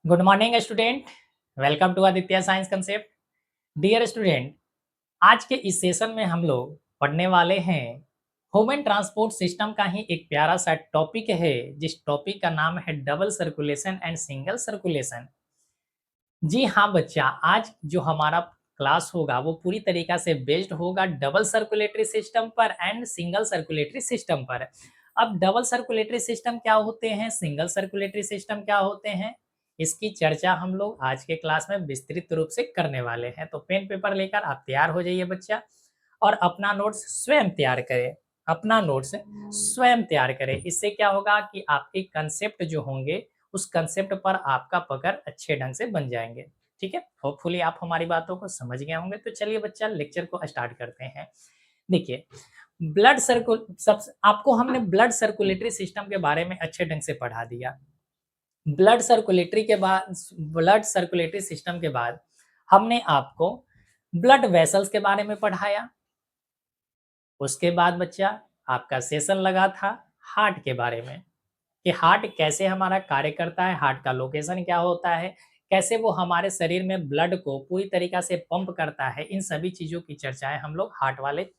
Good morning student. Welcome to Aditya science concept. Dear student, आज के इस सेशन में हम लोग पढ़ने वाले हैं ह्यूमन ट्रांसपोर्ट सिस्टम का ही एक प्यारा सा टॉपिक है, जिस टॉपिक का नाम है double circulation and single circulation. जी हाँ बच्चा, आज जो हमारा क्लास होगा वो पूरी तरीका से बेस्ड होगा डबल सर्कुलेटरी सिस्टम पर एंड सिंगल सर्कुलेटरी सिस्टम पर। अब डबल सर्कुलेटरी सिस्टम क्या होते हैं, सिंगल सर्कुलेटरी सिस्टम क्या होते हैं, इसकी चर्चा हम लोग आज के क्लास में विस्तृत रूप से करने वाले हैं। तो पेन पेपर लेकर आप तैयार हो जाइए बच्चा, और अपना नोट्स स्वयं तैयार करें। अपना नोट्स स्वयं तैयार करें। इससे क्या होगा कि आपके कंसेप्ट जो होंगे उस कंसेप्ट पर आपका पकड़ अच्छे ढंग से बन जाएंगे। ठीक है, होपफुली आप हमारी बातों को समझ गए होंगे। तो चलिए बच्चा, लेक्चर को स्टार्ट करते हैं। देखिए, ब्लड सर्कुल सब आपको हमने ब्लड सर्कुलेटरी सिस्टम के बारे में अच्छे ढंग से पढ़ा दिया। ब्लड सर्कुलेटरी सिस्टम के बाद हमने आपको ब्लड वेसल्स के बारे में पढ़ाया। उसके बाद बच्चा, आपका सेशन लगा था हार्ट के बारे में, कि हार्ट कैसे हमारा कार्य करता है, हार्ट का लोकेशन क्या होता है, कैसे वो हमारे शरीर में ब्लड को पूरी तरीका से पंप करता है। इन सभी चीज़ों की चर्चाएँ हम लोग हार्ट वाले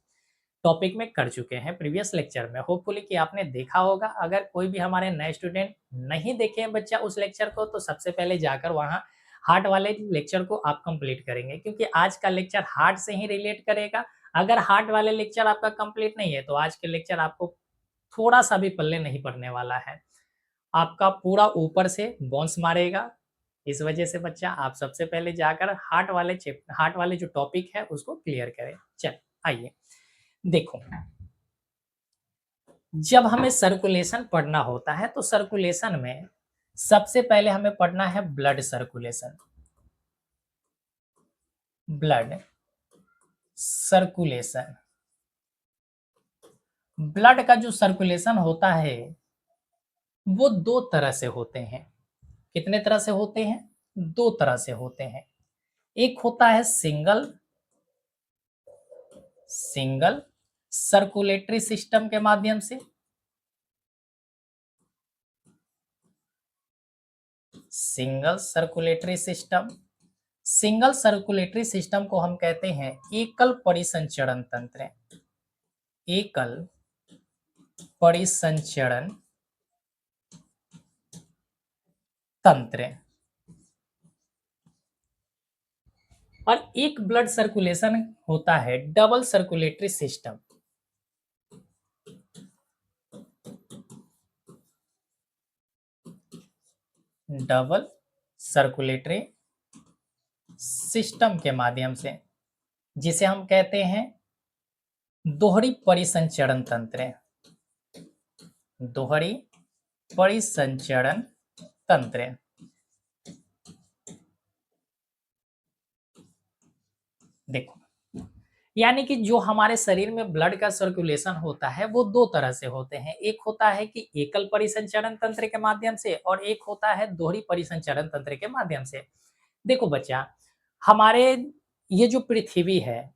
टॉपिक में कर चुके हैं प्रीवियस लेक्चर में। होपफुली कि आपने देखा होगा। अगर कोई भी हमारे नए स्टूडेंट नहीं देखे हैं बच्चा उस लेक्चर को, तो सबसे पहले जाकर वहाँ हार्ट वाले लेक्चर को आप कंप्लीट करेंगे, क्योंकि आज का लेक्चर हार्ट से ही रिलेट करेगा। अगर हार्ट वाले लेक्चर आपका कंप्लीट नहीं है तो आज के लेक्चर आपको थोड़ा सा भी पल्ले नहीं पड़ने वाला है। आपका पूरा ऊपर से बाउंस मारेगा। इस वजह से बच्चा, आप सबसे पहले जाकर हार्ट वाले जो टॉपिक है उसको क्लियर करें। चल आइए देखो, जब हमें सर्कुलेशन पढ़ना होता है तो सर्कुलेशन में सबसे पहले हमें पढ़ना है blood circulation. Blood circulation, blood का जो सर्कुलेशन होता है वो दो तरह से होते हैं। कितने तरह से होते हैं? दो तरह से होते हैं। एक होता है सिंगल सिंगल सर्कुलेटरी सिस्टम के माध्यम से। Single circulatory system, single circulatory system को हम कहते हैं एकल परिसंचरण तंत्र। एकल परिसंचरण तंत्र। और एक ब्लड सर्कुलेशन होता है double circulatory system. Double circulatory system के माध्यम से, जिसे हम कहते हैं दोहरी परिसंचरण तंत्र। दोहरी परिसंचरण तंत्र। देखो, यानी कि जो हमारे शरीर में ब्लड का सर्कुलेशन होता है वो दो तरह से होते हैं। एक होता है कि एकल परिसंचरण तंत्र के माध्यम से, और एक होता है दोहरी परिसंचरण तंत्र के माध्यम से। देखो बच्चा, हमारे ये जो पृथ्वी है,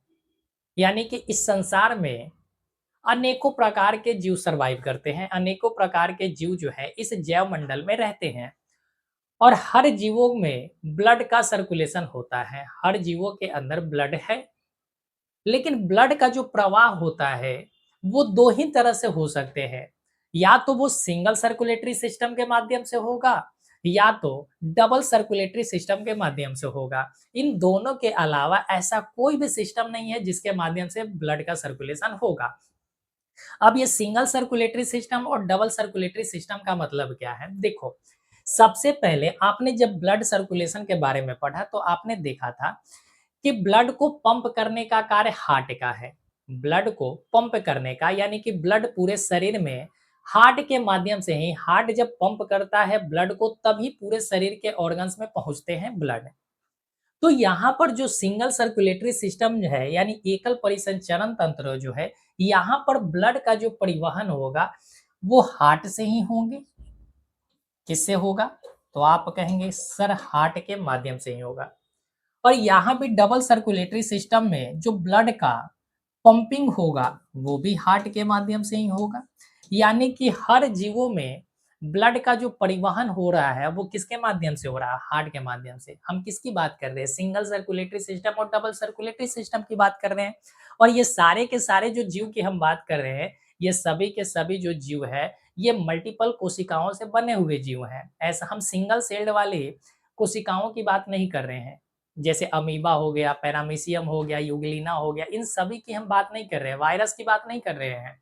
यानी कि इस संसार में अनेकों प्रकार के जीव सरवाइव करते हैं। अनेकों प्रकार के जीव जो है इस जैव मंडल में रहते हैं, और हर जीवों में ब्लड का सर्कुलेशन होता है। हर जीवों के अंदर ब्लड है, लेकिन ब्लड का जो प्रवाह होता है वो दो ही तरह से हो सकते हैं। या तो वो सिंगल सर्कुलेटरी सिस्टम के माध्यम से होगा, या तो डबल सर्कुलेटरी सिस्टम के माध्यम से होगा। इन दोनों के अलावा ऐसा कोई भी सिस्टम नहीं है जिसके माध्यम से ब्लड का सर्कुलेशन होगा। अब ये सिंगल सर्कुलेटरी सिस्टम और डबल सर्कुलेटरी सिस्टम का मतलब क्या है? देखो, सबसे पहले आपने जब ब्लड सर्कुलेशन के बारे में पढ़ा तो आपने देखा था कि ब्लड को पंप करने का कार्य हार्ट का है। ब्लड को पंप करने का, यानी कि ब्लड पूरे शरीर में हार्ट के माध्यम से ही, हार्ट जब पंप करता है ब्लड को तभी पूरे शरीर के ऑर्गन्स में पहुंचते हैं ब्लड। तो यहाँ पर जो सिंगल सर्कुलेटरी सिस्टम जो है, यानी एकल परिसंचरण तंत्र जो है, यहाँ पर ब्लड का जो परिवहन होगा वो हार्ट से ही होंगे। किससे होगा? तो आप कहेंगे सर हार्ट के माध्यम से ही होगा। और यहाँ भी डबल सर्कुलेटरी सिस्टम में जो ब्लड का पंपिंग होगा वो भी हार्ट के माध्यम से ही होगा। यानी कि हर जीवों में ब्लड का जो परिवहन हो रहा है वो किसके माध्यम से हो रहा है? हार्ट के माध्यम से। हम किसकी बात कर रहे हैं? सिंगल सर्कुलेटरी सिस्टम और डबल सर्कुलेटरी सिस्टम की बात कर रहे हैं। और ये सारे के सारे जो जीव की हम बात कर रहे हैं, ये सभी के सभी जो जीव है, ये मल्टीपल कोशिकाओं से बने हुए जीव हैं। ऐसा हम सिंगल सेल्ड वाले कोशिकाओं की बात नहीं कर रहे हैं। जैसे अमीबा हो गया, पैरामीशियम हो गया, यूग्लिना हो गया, इन सभी की हम बात नहीं कर रहे हैं, वायरस की बात नहीं कर रहे हैं।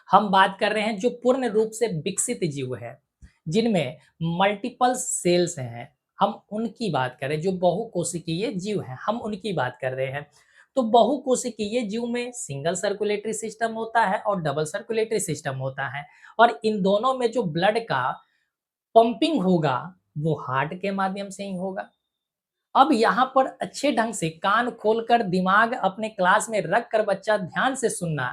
हम बात कर रहे हैं जो पूर्ण रूप से विकसित जीव है, जिनमें मल्टीपल सेल्स हैं, हम उनकी बात कर रहे हैं। जो बहुकोशिकीय जीव हैं, हम उनकी बात कर रहे हैं। तो बहुकोशिकीय जीव में सिंगल सर्कुलेटरी सिस्टम होता है और डबल सर्कुलेटरी सिस्टम होता है, और इन दोनों में जो ब्लड का पंपिंग होगा वो हार्ट के माध्यम से ही होगा। अब यहाँ पर अच्छे ढंग से कान खोलकर दिमाग अपने क्लास में रख कर बच्चा ध्यान से सुनना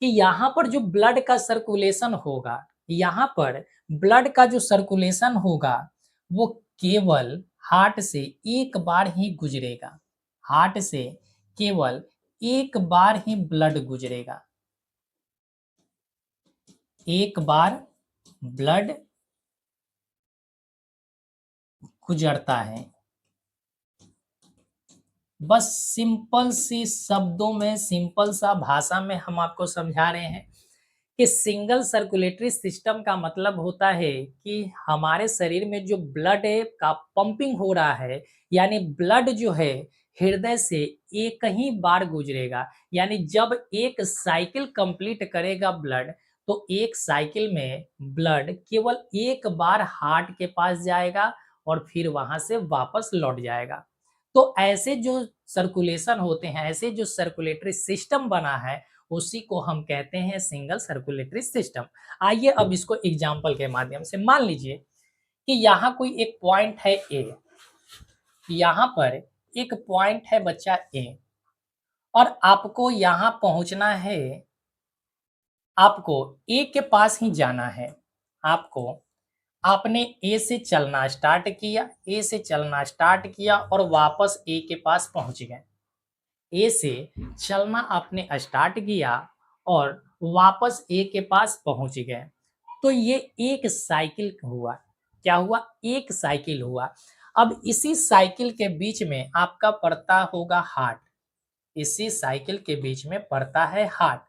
कि यहाँ पर जो ब्लड का सर्कुलेशन होगा, यहाँ पर ब्लड का जो सर्कुलेशन होगा, वो केवल हार्ट से एक बार ही गुजरेगा। हार्ट से केवल एक बार ही ब्लड गुजरेगा। एक बार ब्लड गुजरता है। बस सिंपल सी शब्दों में, सिंपल सा भाषा में हम आपको समझा रहे हैं कि सिंगल सर्कुलेटरी सिस्टम का मतलब होता है कि हमारे शरीर में जो ब्लड का पंपिंग हो रहा है, यानी ब्लड जो है हृदय से एक ही बार गुजरेगा। यानी जब एक साइकिल कंप्लीट करेगा ब्लड, तो एक साइकिल में ब्लड केवल एक बार हार्ट के पास जाएगा और फिर वहां से वापस लौट जाएगा। तो ऐसे जो सर्कुलेशन होते हैं, ऐसे जो सर्कुलेटरी सिस्टम बना है, उसी को हम कहते हैं सिंगल सर्कुलेटरी सिस्टम। आइए अब इसको एग्जांपल के माध्यम से मान लीजिए कि यहाँ कोई एक पॉइंट है ए, यहाँ पर एक पॉइंट है बच्चा ए, और आपको यहाँ पहुंचना है। आपको ए के पास ही जाना है। आपको आपने ए से चलना स्टार्ट किया, ए से चलना स्टार्ट किया और वापस ए के पास पहुंच गए। ए से चलना आपने स्टार्ट किया और वापस ए के पास पहुंच गए। तो ये एक साइकिल हुआ। क्या हुआ? एक साइकिल हुआ। अब इसी साइकिल के बीच में आपका पड़ता होगा हार्ट। इसी साइकिल के बीच में पड़ता है हार्ट।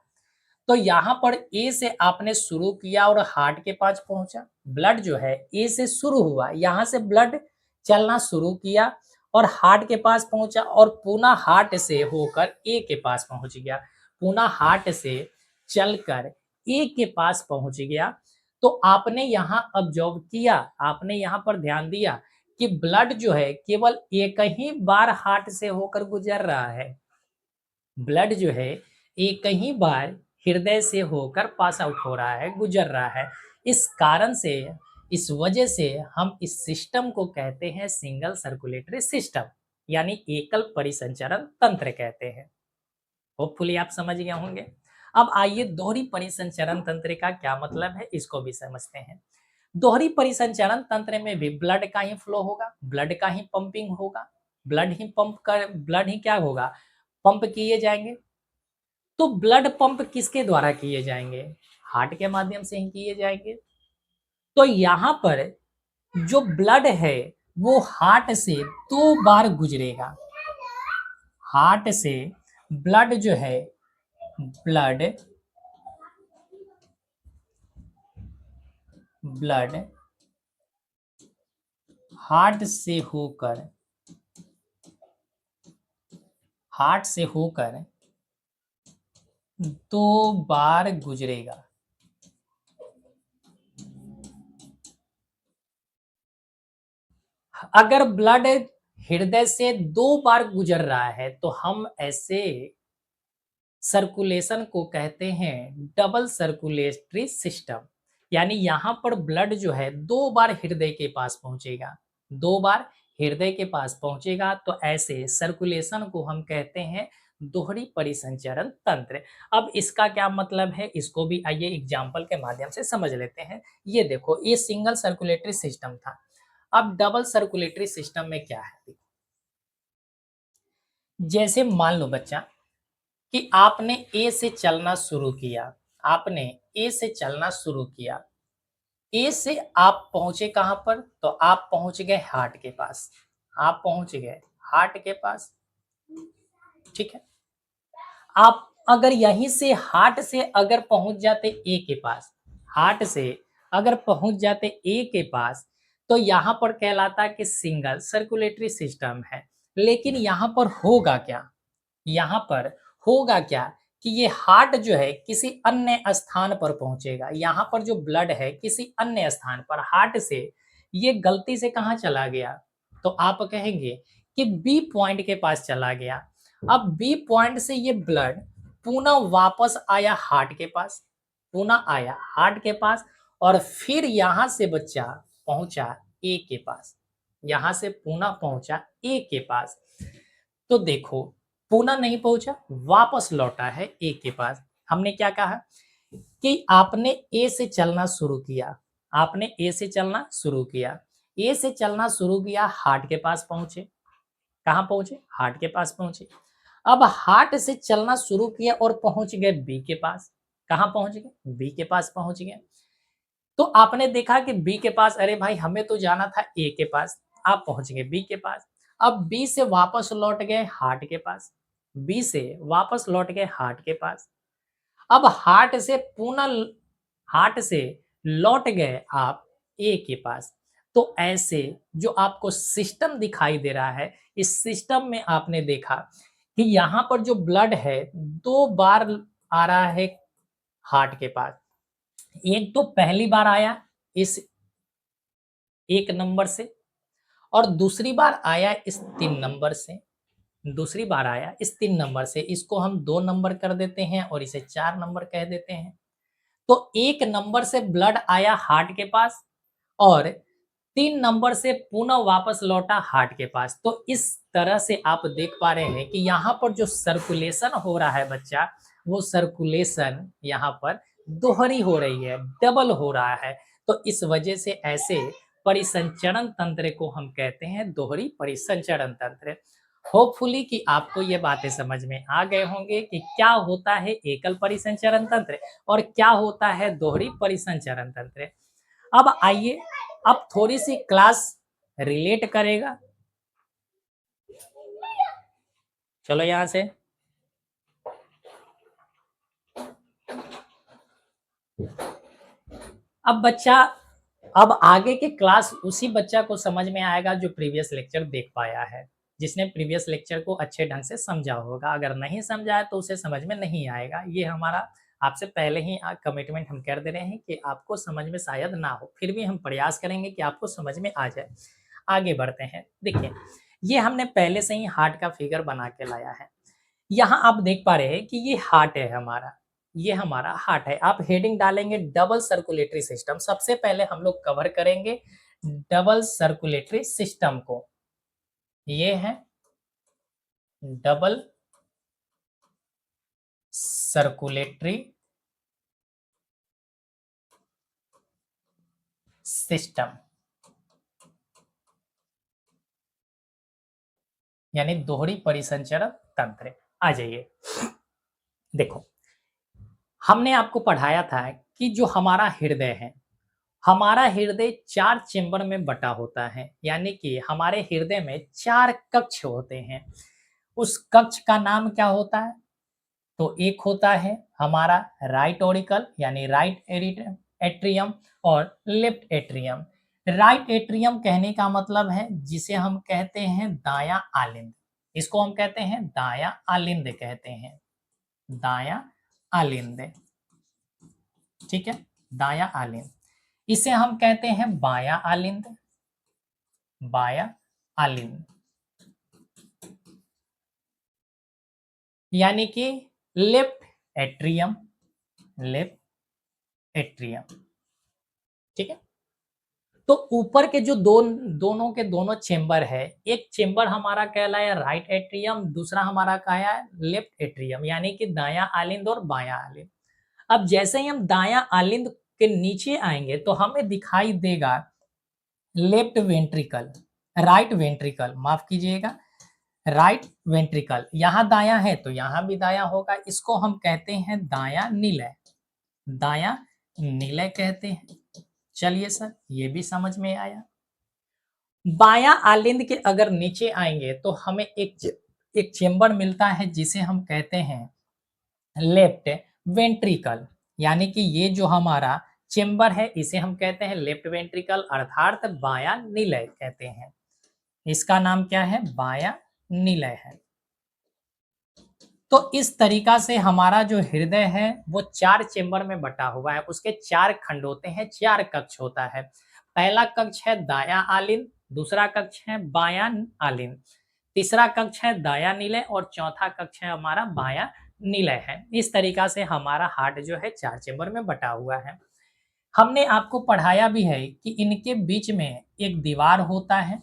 तो यहाँ पर ए से आपने शुरू किया और हार्ट के पास पहुंचा। ब्लड जो है ए से शुरू हुआ, यहाँ से ब्लड चलना शुरू किया और हार्ट के पास पहुंचा और पुनः हार्ट से होकर ए के पास पहुंच गया। पुनः हार्ट से चलकर ए के पास पहुंच गया। तो आपने यहाँ ऑब्जर्व किया, आपने यहाँ पर ध्यान दिया कि ब्लड जो है केवल एक ही बार हार्ट से होकर गुजर रहा है। ब्लड जो है एक ही बार हृदय से होकर पास आउट हो रहा है, गुजर रहा है। इस कारण से, इस वजह से हम इस सिस्टम को कहते हैं सिंगल सर्कुलेटरी सिस्टम, यानी एकल परिसंचरण तंत्र कहते हैं। होपफुली आप समझ गए होंगे। अब आइए दोहरी परिसंचरण तंत्र का क्या मतलब है, इसको भी समझते हैं। दोहरी परिसंचरण तंत्र में भी ब्लड का ही फ्लो होगा, ब्लड का ही पंपिंग होगा, ब्लड ही क्या होगा, पंप किए जाएंगे। तो ब्लड पंप किसके द्वारा किए जाएंगे? हार्ट के माध्यम से ही किए जाएंगे। तो यहाँ पर जो ब्लड है वो हार्ट से 2 बार गुजरेगा। हार्ट से ब्लड जो है, ब्लड ब्लड हार्ट से होकर, हार्ट से होकर 2 बार गुजरेगा। अगर ब्लड हृदय से 2 बार गुजर रहा है तो हम ऐसे सर्कुलेशन को कहते हैं डबल सर्कुलेटरी सिस्टम। यानी यहाँ पर ब्लड जो है 2 बार हृदय के पास पहुंचेगा, 2 बार हृदय के पास पहुंचेगा। तो ऐसे सर्कुलेशन को हम कहते हैं दोहरी परिसंचरण तंत्र। अब इसका क्या मतलब है, इसको भी आइए एग्जाम्पल के माध्यम से समझ लेते हैं। ये देखो, ये सिंगल सर्कुलेटरी सिस्टम था। अब डबल सर्कुलेटरी सिस्टम में क्या है, जैसे मान लो बच्चा कि आपने ए से चलना शुरू किया, आपने ए से चलना शुरू किया ए से आप पहुंचे कहां पर, तो आप पहुंच गए हार्ट के पास, आप पहुंच गए हार्ट के पास। ठीक है, आप अगर यहीं से हार्ट से अगर पहुंच जाते ए के पास, हार्ट से अगर पहुंच जाते ए के पास, तो यहां पर कहलाता है कि सिंगल सर्कुलेटरी सिस्टम है। लेकिन यहां पर होगा क्या, यहाँ पर होगा क्या कि ये हार्ट जो है किसी अन्य स्थान पर पहुँचेगा। यहाँ पर जो ब्लड है किसी अन्य स्थान पर, हार्ट से ये गलती से कहाँ चला गया? तो आप कहेंगे कि बी पॉइंट के पास चला गया। अब बी पॉइंट से ये ब्लड पुनः वापस आया हार्ट के पास, पुनः आया हार्ट के पास, और फिर यहाँ से बच्चा पहुँचा ए के पास। यहाँ से पुनः पहुँचा ए के पास। तो देखो, पुनः नहीं पहुंचा, वापस लौटा है ए के पास। हमने क्या कहा कि आपने ए से चलना शुरू किया, आपने ए से चलना शुरू किया, ए से चलना शुरू किया, हार्ट के पास पहुंचे। कहां पहुंचे? हार्ट के पास पहुंचे। अब हार्ट से चलना शुरू किया और पहुंच गए बी के पास। कहां पहुंच गए? बी के पास पहुंच गए। तो आपने देखा कि बी के पास, अरे भाई हमें तो जाना था ए के पास, आप पहुंच गए बी के पास। अब बी से वापस लौट गए हार्ट के पास, बी से वापस लौट गए हार्ट के पास। अब हार्ट से पुनः हार्ट से लौट गए आप ए के पास। तो ऐसे जो आपको सिस्टम दिखाई दे रहा है, इस सिस्टम में आपने देखा कि यहाँ पर जो ब्लड है 2 बार आ रहा है हार्ट के पास। एक तो पहली बार आया इस 1 नंबर से, और दूसरी बार आया इस 3 नंबर से, दूसरी बार आया इस 3 नंबर से। इसको हम 2 नंबर कर देते हैं और इसे 4 नंबर कह देते हैं। तो 1 नंबर से ब्लड आया हार्ट के पास, और 3 नंबर से पुनः वापस लौटा हार्ट के पास। तो इस तरह से आप देख पा रहे हैं कि यहाँ पर जो सर्कुलेशन हो रहा है बच्चा, वो सर्कुलेशन यहाँ पर दोहरी हो रही है, डबल हो रहा है। तो इस वजह से ऐसे परिसंचरण तंत्र को हम कहते हैं दोहरी परिसंचरण तंत्र। होपफुली कि आपको ये बातें समझ में आ गए होंगे कि क्या होता है एकल परिसंचरण तंत्र और क्या होता है दोहरी परिसंचरण तंत्र। अब आइए, अब थोड़ी सी क्लास रिलेट करेगा। चलो यहां से, अब बच्चा, अब आगे के क्लास उसी बच्चा को समझ में आएगा जो प्रीवियस लेक्चर देख पाया है, जिसने प्रीवियस लेक्चर को अच्छे ढंग से समझा होगा। अगर नहीं समझा है तो उसे समझ में नहीं आएगा। ये हमारा आपसे पहले ही कमिटमेंट हम कर दे रहे हैं कि आपको समझ में शायद ना हो, फिर भी हम प्रयास करेंगे कि आपको समझ में आ जाए। आगे बढ़ते हैं। देखिए, ये हमने पहले से ही हार्ट का फिगर बना के लाया है। यहाँ आप देख पा रहे हैं कि ये हार्ट है हमारा, ये हमारा हार्ट है। आप हेडिंग डालेंगे डबल सर्कुलेटरी सिस्टम। सबसे पहले हम लोग कवर करेंगे डबल सर्कुलेटरी सिस्टम को। ये है डबल सर्कुलेटरी सिस्टम, यानी दोहरी परिसंचरण तंत्र। आ जाइए, देखो, हमने आपको पढ़ाया था कि जो हमारा हृदय है, हमारा हृदय 4 चेंबर में बटा होता है, यानी कि हमारे हृदय में 4 कक्ष होते हैं। उस कक्ष का नाम क्या होता है? तो एक होता है हमारा राइट ऑरिकल, यानी राइट एट्रियम, और लेफ्ट एट्रियम। राइट एट्रियम कहने का मतलब है जिसे हम कहते हैं दायां आलिंद। इसको हम कहते हैं दायां आलिंद कहते हैं, दायां आलिंद। ठीक है, दायां आलिंद। इसे हम कहते हैं बायां आलिंद, बायां आलिंद, यानी कि लेफ्ट एट्रियम, लेफ्ट एट्रियम। ठीक है, तो ऊपर के जो दोनों के दोनों चेंबर है, एक चेंबर हमारा कहलाया राइट एट्रियम, दूसरा हमारा कहलाया लेफ्ट एट्रियम, यानी कि दायां आलिंद और बायां आलिंद। अब जैसे ही हम दायां आलिंद के नीचे आएंगे तो हमें दिखाई देगा लेफ्ट वेंट्रिकल, राइट वेंट्रिकल, माफ कीजिएगा, राइट वेंट्रिकल। यहाँ दायां है तो यहाँ भी दायां होगा। इसको हम कहते हैं दायां निलय, दायां निलय कहते हैं। चलिए सर, ये भी समझ में आया। बायाँ आलिंद के अगर नीचे आएँगे तो हमें एक चेंबर मिलता है जिसे हम कहते हैं लेफ्ट वेंट्रिकल, यानी कि ये जो हमारा चेंबर है इसे हम कहते हैं लेफ्ट वेंट्रिकल अर्थात बायाँ निलय कहते हैं। इसका नाम क्या है? बायाँ निलय है। तो इस तरीका से हमारा जो हृदय है वो 4 चेंबर में बँटा हुआ है। उसके 4 खंड होते हैं, 4 कक्ष होता है। पहला कक्ष है दायाँ आलिंद, दूसरा कक्ष है बायाँ आलिंद, तीसरा कक्ष है दायाँ निलय और चौथा कक्ष है हमारा बायाँ निलय है। इस तरीका से हमारा हार्ट जो है 4 चेंबर में बँटा हुआ है। हमने आपको पढ़ाया भी है कि इनके बीच में एक दीवार होता है,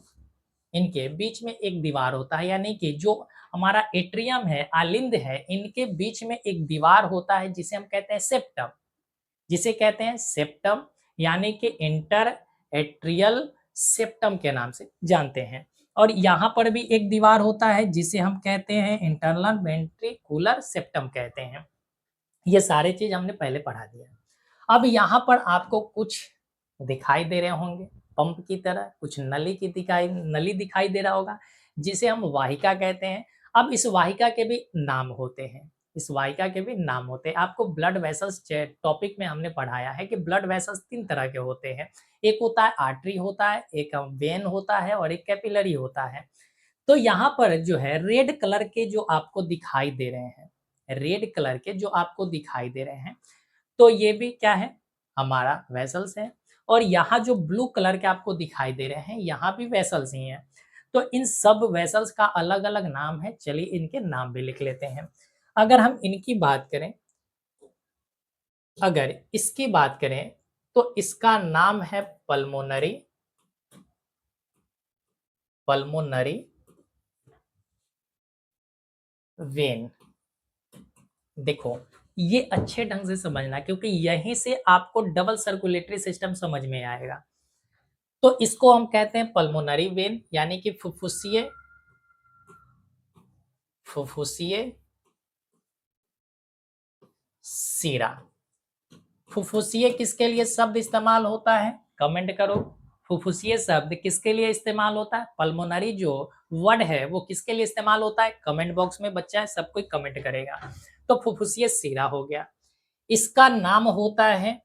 इनके बीच में एक दीवार होता है, यानी कि जो हमारा एट्रियम है, आलिंद है, इनके बीच में एक दीवार होता है जिसे हम कहते हैं सेप्टम, जिसे कहते हैं सेप्टम, यानी कि इंटर एट्रियल सेप्टम के नाम से जानते हैं। और यहाँ पर भी एक दीवार होता है जिसे हम कहते हैं इंटरनल वेंट्रिकुलर सेप्टम कहते हैं। ये सारे चीज़ हमने पहले पढ़ा दिया। अब यहाँ पर आपको कुछ दिखाई दे रहे होंगे, पंप की तरह कुछ नली दिखाई दे रहा होगा, जिसे हम वाहिका कहते हैं। अब इस वाहिका के भी नाम होते हैं, इस वाहिका के भी नाम होते हैं। आपको ब्लड वेसल्स टॉपिक में हमने पढ़ाया है कि ब्लड वेसल्स 3 तरह के होते हैं। एक होता है आर्टरी होता है, एक वेन होता है और एक कैपिलरी होता है। तो यहाँ पर जो है रेड कलर के जो आपको दिखाई दे रहे हैं, रेड कलर के जो आपको दिखाई दे रहे हैं, तो ये भी क्या है? हमारा वेसल्स है। और यहाँ जो ब्लू कलर के आपको दिखाई दे रहे हैं, यहाँ भी वेसल्स ही हैं। तो इन सब वेसल्स का अलग-अलग नाम है, चलिए इनके नाम भी लिख लेते हैं। अगर हम इनकी बात करें, अगर इसकी बात करें, तो इसका नाम है पल्मोनरी पल्मोनरी वेन। देखो, ये अच्छे ढंग से समझना क्योंकि यहीं से आपको डबल सर्कुलेटरी सिस्टम समझ में आएगा। तो इसको हम कहते हैं पल्मोनरी वेन, यानी कि फुफ्फुसीय फुफ्फुसीय सीरा। फुफ्फुसीय किसके लिए शब्द इस्तेमाल होता है? कमेंट करो। फुफ्फुसीय शब्द किसके लिए इस्तेमाल होता है? पल्मोनरी जो वर्ड है वो किसके लिए इस्तेमाल होता है? कमेंट बॉक्स में बच्चा है, सब कोई कमेंट करेगा। तो फुफ्फुसीय सीरा हो गया। इसका नाम होता है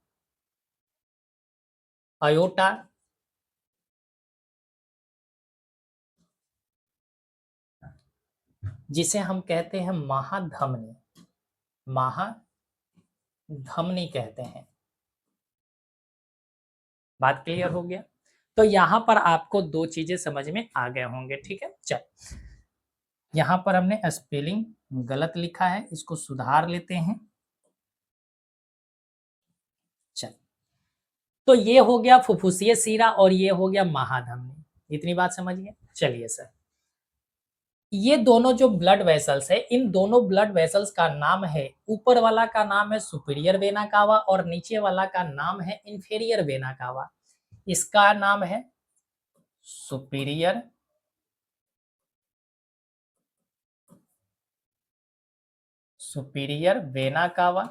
अयोटा, जिसे हम कहते हैं महाधमनी, महाधमनी कहते हैं। बात क्लियर हो गया? तो यहाँ पर आपको 2 चीजें समझ में आ गए होंगे, ठीक है? चल, यहाँ पर हमने स्पेलिंग गलत लिखा है, इसको सुधार लेते हैं। चल, तो ये हो गया फुफ्फुसीय सीरा और ये हो गया महाधमनी। इतनी बात समझिए? चलिए सर, ये दोनों जो ब्लड वेसल्स है, इन दोनों ब्लड वेसल्स का नाम है, ऊपर वाला का नाम है सुपीरियर वेना कावा और नीचे वाला का नाम है इंफीरियर वेना कावा। इसका नाम है सुपीरियर सुपीरियर वेना कावा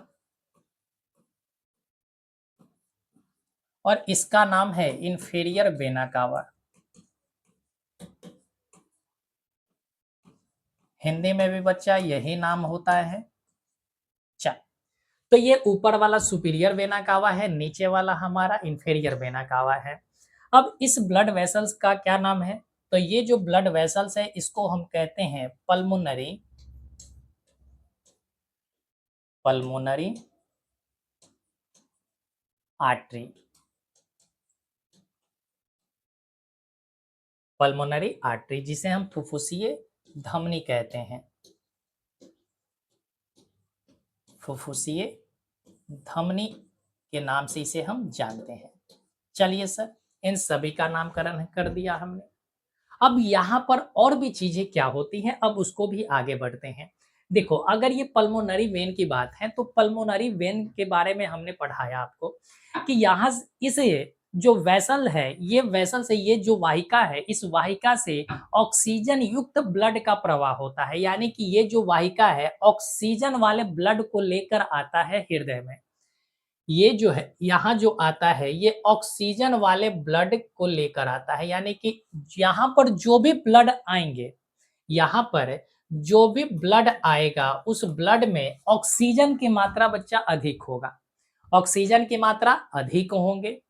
और इसका नाम है इंफीरियर वेना कावा। हिंदी में भी बच्चा यही नाम होता है। चल, तो ये ऊपर वाला सुपीरियर वेना कावा है, नीचे वाला हमारा इंफीरियर वेना कावा है। अब इस ब्लड वेसल्स का क्या नाम है? तो ये जो ब्लड वेसल्स है इसको हम कहते हैं pulmonary pulmonary artery. Pulmonary artery जिसे हम फुफ्फुसीय धमनी कहते हैं, फुफ्फुसीय धमनी के नाम से इसे हम जानते हैं। चलिए सर, इन सभी का नामकरण कर दिया हमने। अब यहाँ पर और भी चीजें क्या होती हैं, अब उसको भी आगे बढ़ते हैं। देखो, अगर ये पल्मोनरी वेन की बात है तो पल्मोनरी वेन के बारे में हमने पढ़ाया आपको कि यहाँ इस जो वेसल है, ये वेसल से ये जो वाहिका है, इस वाहिका से ऑक्सीजन युक्त ब्लड का प्रवाह होता है, यानी कि ये जो वाहिका है ऑक्सीजन वाले ब्लड को लेकर आता है हृदय में। ये जो है यहाँ जो आता है ये ऑक्सीजन वाले ब्लड को लेकर आता है, यानी कि यहाँ पर जो भी ब्लड आएँगे, यहाँ पर जो भी ब्लड आएगा उस ब्लड में ऑक्सीजन की मात्रा बच्चा अधिक होगा। ऑक्सीजन की मात्रा अधिक होंगे,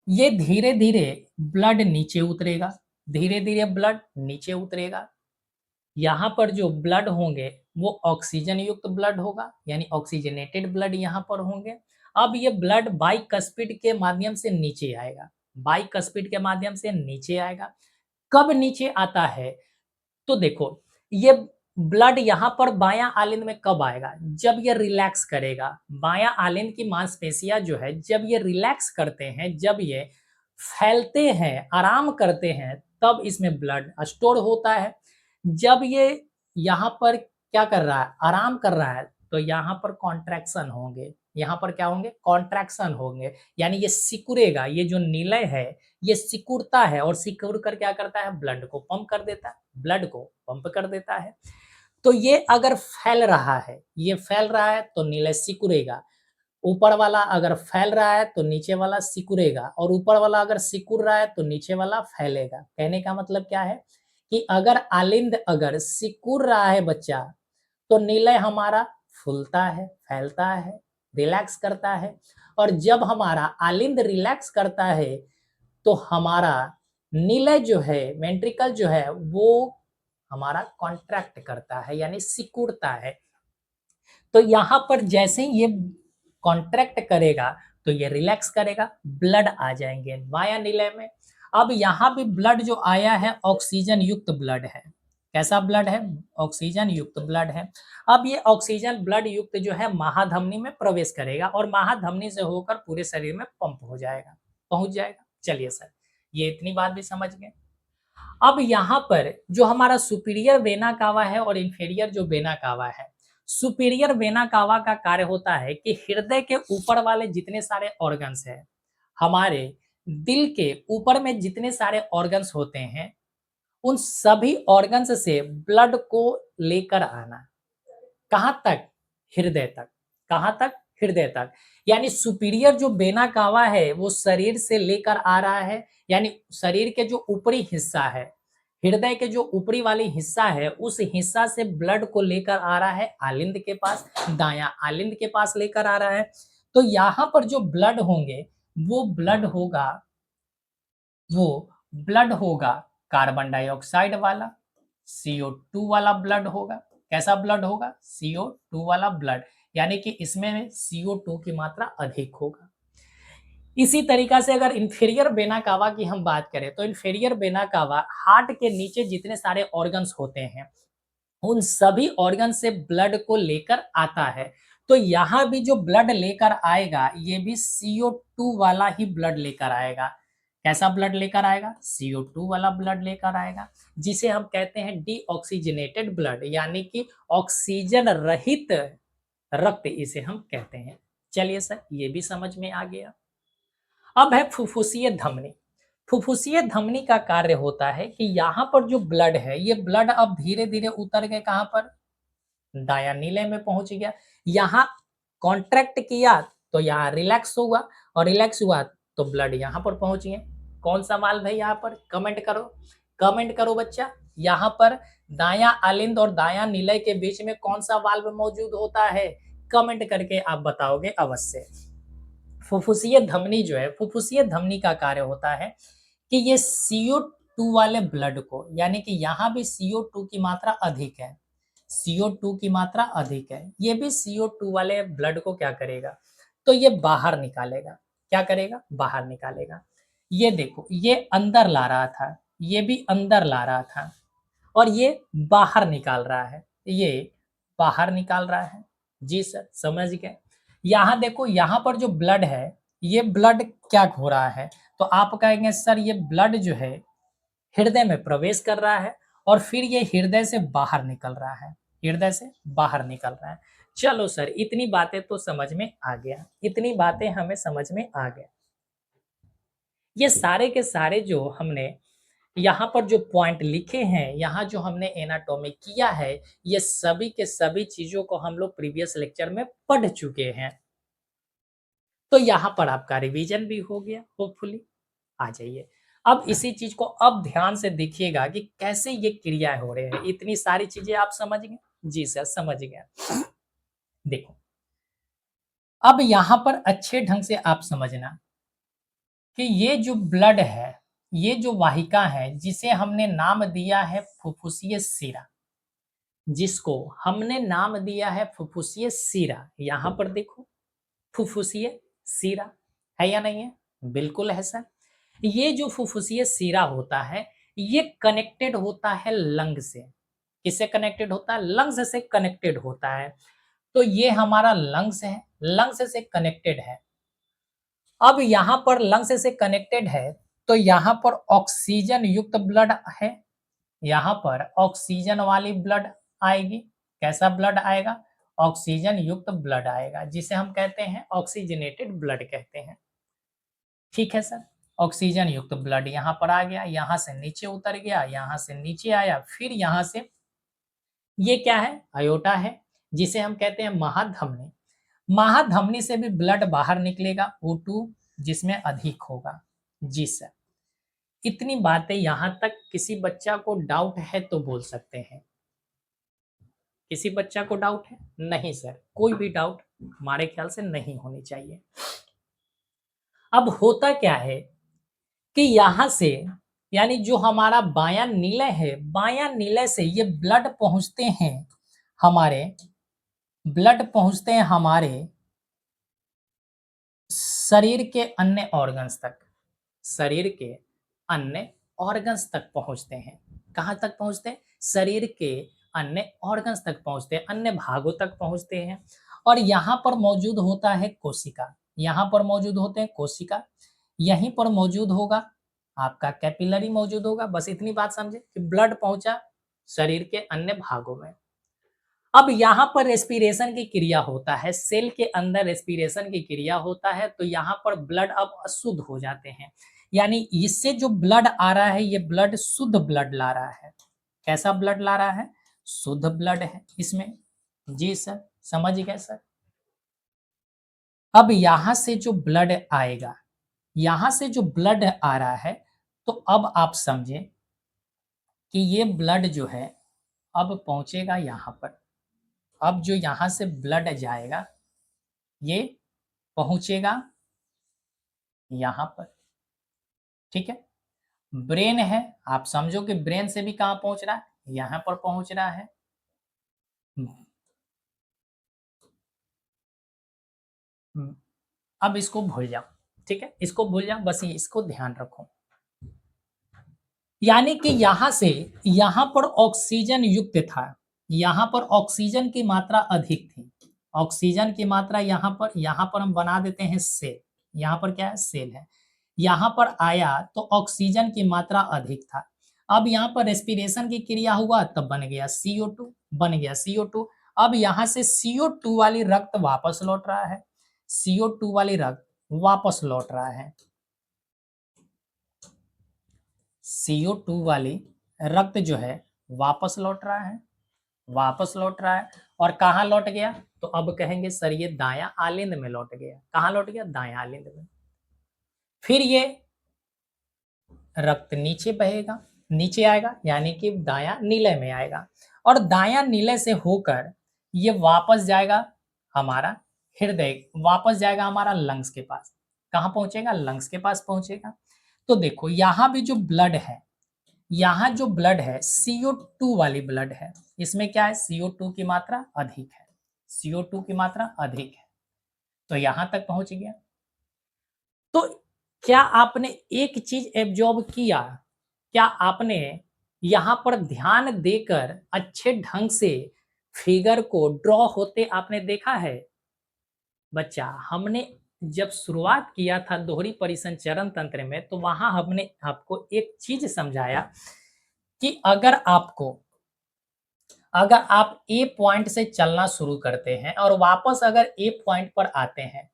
ये धीरे-धीरे ब्लड नीचे उतरेगा, धीरे-धीरे ब्लड नीचे उतरेगा। यहाँ पर जो ब्लड होंगे वो ऑक्सीजन युक्त ब्लड होगा, यानी ऑक्सीजनेटेड ब्लड यहाँ पर होंगे। अब ये ब्लड बाइकस्पिड के माध्यम से नीचे आएगा, बाइकस्पिड के माध्यम से नीचे आएगा। कब नीचे आता है? तो देखो, ये ब्लड यहाँ पर बायाँ आलिंद में कब आएगा? जब ये रिलैक्स करेगा। बायाँ आलिंद की मांसपेशियाँ जो है जब ये रिलैक्स करते हैं, जब ये फैलते हैं, आराम करते हैं, तब इसमें ब्लड स्टोर होता है। जब ये यहाँ पर क्या कर रहा है? आराम कर रहा है, तो यहाँ पर कॉन्ट्रैक्शन होंगे। यहाँ पर क्या होंगे? कॉन्ट्रैक्शन होंगे, यानी ये सिकुड़ेगा। ये जो निलय है ये सिकुड़ता है और सिकुड़ कर क्या करता है? ब्लड को पंप कर देता है, ब्लड को पंप कर देता है। तो ये अगर फैल रहा है, ये फैल रहा है तो निलय सिकुड़ेगा। ऊपर वाला अगर फैल रहा है तो नीचे वाला सिकुड़ेगा और ऊपर वाला अगर सिकुड़ रहा है तो नीचे वाला फैलेगा। कहने का मतलब क्या है कि अगर आलिंद अगर सिकुड़ रहा है बच्चा, तो निलय हमारा फूलता है, फैलता है, रिलैक्स करता है और जब हमारा आलिंद रिलैक्स करता है तो हमारा निलय जो है, वेंट्रिकल जो है वो हमारा कॉन्ट्रैक्ट करता है, यानी सिकुड़ता है। तो यहाँ पर जैसे ही ये कॉन्ट्रैक्ट करेगा तो ये रिलैक्स करेगा, ब्लड आ जाएंगे बायां निलय में। अब यहाँ भी ब्लड जो आया है ऑक्सीजन युक्त ब्लड है। कैसा ब्लड है? ऑक्सीजन युक्त ब्लड है। अब ये ऑक्सीजन ब्लड युक्त जो है महाधमनी में प्रवेश करेगा और महाधमनी से होकर पूरे शरीर में पंप हो जाएगा, पहुंच जाएगा। चलिए सर, ये इतनी बात भी समझ गए। अब यहाँ पर जो हमारा सुपीरियर वेना कावा है और इंफीरियर जो वेना कावा है, सुपीरियर वेना कावा का कार्य होता है कि हृदय के ऊपर वाले जितने सारे ऑर्गन्स हैं, हमारे दिल के ऊपर में जितने सारे ऑर्गन्स होते हैं, उन सभी ऑर्गन्स से ब्लड को लेकर आना। कहाँ तक? हृदय तक। कहाँ तक? हृदय तक। यानी सुपीरियर जो वेना कावा है वो शरीर से लेकर आ रहा है, यानी शरीर के जो ऊपरी हिस्सा है, हृदय के जो ऊपरी वाली हिस्सा है उस हिस्सा से ब्लड को लेकर आ रहा है आलिंद के पास, दायां आलिंद के पास लेकर आ रहा है। तो यहाँ पर जो ब्लड होंगे वो ब्लड होगा, वो ब्लड होगा कार्बन डाइऑक्साइड वाला, CO2 वाला ब्लड होगा। कैसा ब्लड होगा? CO2 वाला ब्लड, यानी कि इसमें CO2 की मात्रा अधिक होगा। इसी तरीका से अगर इंफीरियर वेना कावा की हम बात करें तो इंफीरियर वेना कावा हार्ट के नीचे जितने सारे ऑर्गन्स होते हैं उन सभी ऑर्गन से ब्लड को लेकर आता है। तो यहाँ भी जो ब्लड लेकर आएगा ये भी CO2 वाला ही ब्लड लेकर आएगा। कैसा ब्लड लेकर आएगा? CO2 वाला ब्लड लेकर आएगा, जिसे हम कहते हैं डीऑक्सीजनेटेड ब्लड, यानी कि ऑक्सीजन रहित रक्त इसे हम कहते हैं। चलिए सर, ये भी समझ में आ गया। अब है फुफ्फुसीय धमनी। फुफ्फुसीय धमनी का कार्य होता है कि यहाँ पर जो ब्लड है ये ब्लड अब धीरे-धीरे उतर के कहाँ पर? दायां नीले में पहुंच गया। यहाँ कॉन्ट्रैक्ट किया तो यहाँ रिलैक्स हुआ और रिलैक्स हुआ तो ब्लड यहाँ पर पहुंच गया। कौन सा वाल्व है यहाँ पर? कमेंट करो, कमेंट करो बच्चा। यहाँ पर दायां आलिंद और दायां निलय के बीच में कौन सा वाल्व मौजूद होता है? कमेंट करके आप बताओगे अवश्य। फुफ्फुसीय धमनी जो है, फुफ्फुसीय धमनी का कार्य होता है कि ये CO2 वाले ब्लड को, यानी कि यहाँ भी CO2 की मात्रा अधिक है, CO2 की मात्रा अधिक है, ये भी CO2 वाले ब्लड को क्या करेगा? तो ये बाहर निकालेगा। क्या करेगा? बाहर निकालेगा। ये देखो, ये अंदर ला रहा था, ये भी अंदर ला रहा था और ये बाहर निकाल रहा है, ये बाहर निकाल रहा है। जी सर, समझ गए। यहाँ देखो, यहाँ पर जो ब्लड है ये ब्लड क्या हो रहा है? तो आप कहेंगे सर ये ब्लड जो है हृदय में प्रवेश कर रहा है और फिर ये हृदय से बाहर निकल रहा है, हृदय से बाहर निकल रहा है। चलो सर, इतनी बातें तो समझ में आ गया, इतनी बातें हमें समझ में आ गया। ये सारे के सारे जो हमने यहाँ पर जो पॉइंट लिखे हैं, यहाँ जो हमने एनाटॉमी किया है, ये सभी के सभी चीज़ों को हम लोग प्रीवियस लेक्चर में पढ़ चुके हैं। तो यहाँ पर आपका रिवीजन भी हो गया होपफुली। आ जाइए। अब इसी चीज़ को अब ध्यान से देखिएगा कि कैसे ये क्रियाएँ हो रहे हैं। इतनी सारी चीज़ें आप समझ गए? जी सर, समझ गया। देखो, अब यहाँ पर अच्छे ढंग से आप समझना कि ये जो ब्लड है, ये जो वाहिका है, जिसे हमने नाम दिया है फुफ्फुसीय शिरा, जिसको हमने नाम दिया है फुफ्फुसीय शिरा। यहाँ पर देखो, फुफ्फुसीय शिरा है या नहीं है? बिल्कुल है सर। ये जो फुफ्फुसीय शिरा होता है, ये कनेक्टेड होता है लंग से। किससे कनेक्टेड होता है? लंग्स से कनेक्टेड होता है। तो ये हमारा लंग्स है, लंग्स से कनेक्टेड है। अब यहाँ पर लंग्स से कनेक्टेड है, तो यहाँ पर ऑक्सीजन युक्त ब्लड है। यहाँ पर ऑक्सीजन वाली ब्लड आएगी। कैसा ब्लड आएगा? ऑक्सीजन युक्त ब्लड आएगा, जिसे हम कहते हैं ऑक्सीजनेटेड ब्लड कहते हैं। ठीक है सर। ऑक्सीजन युक्त ब्लड यहाँ पर आ गया, यहाँ से नीचे उतर गया, यहाँ से नीचे आया, फिर यहाँ से ये क्या है? अयोटा है, जिसे हम कहते हैं महाधमनी। महाधमनी से भी ब्लड बाहर निकलेगा, O2 जिसमें अधिक होगा। जी सर। इतनी बातें यहाँ तक किसी बच्चा को डाउट है तो बोल सकते हैं। किसी बच्चा को डाउट है? नहीं सर, कोई भी डाउट हमारे ख्याल से नहीं होनी चाहिए। अब होता क्या है कि यहाँ से, यानी जो हमारा बायां निलय है, बायां निलय से ये ब्लड पहुंचते हैं हमारे शरीर के अन्य ऑर्गन्स तक। शरीर के अन्य ऑर्गन्स तक पहुंचते हैं। कहाँ तक पहुंचते हैं? शरीर के अन्य ऑर्गन्स तक पहुंचते हैं, अन्य भागों तक पहुंचते हैं। और यहाँ पर मौजूद होता है कोशिका। यहाँ पर मौजूद होते हैं कोशिका। यहीं पर मौजूद होगा आपका कैपिलरी मौजूद होगा। बस इतनी बात समझे कि ब्लड पहुंचा शरीर के अन्य भागों में। अब यहाँ पर रेस्पिरेशन की क्रिया होता है, सेल के अंदर रेस्पिरेशन की क्रिया होता है, तो यहाँ पर ब्लड अब अशुद्ध हो जाते हैं। यानी इससे जो ब्लड आ रहा है, ये ब्लड शुद्ध ब्लड ला रहा है। कैसा ब्लड ला रहा है? शुद्ध ब्लड है इसमें। जी सर, समझ गए सर। अब यहाँ से जो ब्लड आएगा, यहाँ से जो ब्लड आ रहा है, तो अब आप समझे कि ये ब्लड जो है अब पहुंचेगा यहाँ पर। अब जो यहाँ से ब्लड जाएगा, ये पहुंचेगा यहाँ पर। ठीक है। ब्रेन है, आप समझो कि ब्रेन से भी कहाँ पहुंच रहा है? यहाँ पर पहुंच रहा है। अब इसको भूल जाओ। ठीक है, इसको भूल जाओ, बस इसको ध्यान रखो। यानी कि यहाँ से यहाँ पर ऑक्सीजन युक्त था, यहाँ पर ऑक्सीजन की मात्रा अधिक थी। ऑक्सीजन की मात्रा यहाँ पर हम बना देते हैं सेल। यहाँ पर क्या है? सेल है। यहाँ पर आया तो ऑक्सीजन की मात्रा अधिक था। अब यहाँ पर रेस्पिरेशन की क्रिया हुआ, तब बन गया CO2, बन गया CO2। अब यहाँ से CO2 वाली रक्त वापस लौट रहा है। CO2 वाली रक्त वापस लौट रहा है। CO2 वाली रक्त जो है वापस लौट रहा है, वापस लौट रहा है। और कहाँ लौट गया? तो अब कहेंगे सर ये दायां आलिंद में लौट गया। कहाँ लौट गया? दायां आलिंद में। फिर ये रक्त नीचे बहेगा, नीचे आएगा, यानी कि दायां नीलय में आएगा। और दायां नीलय से होकर ये वापस जाएगा हमारा हृदय, वापस जाएगा हमारा लंग्स के पास। कहाँ पहुंचेगा? लंग्स के पास पहुंचेगा। तो देखो यहाँ भी जो ब्लड है, यहाँ जो ब्लड है CO2 वाली ब्लड है। इसमें क्या है? CO2 की मात्रा अधिक है। CO2 की मात्रा अधिक है, तो यहां तक पहुंच गया। तो क्या आपने एक चीज एब्जॉर्ब किया? क्या आपने यहां पर ध्यान देकर अच्छे ढंग से फिगर को ड्रॉ होते आपने देखा है? बच्चा, हमने जब शुरुआत किया था दोहरी परिसंचरण तंत्र में, तो वहां हमने आपको एक चीज समझाया कि अगर आप ए पॉइंट से चलना शुरू करते हैं और वापस अगर ए पॉइंट पर आते हैं,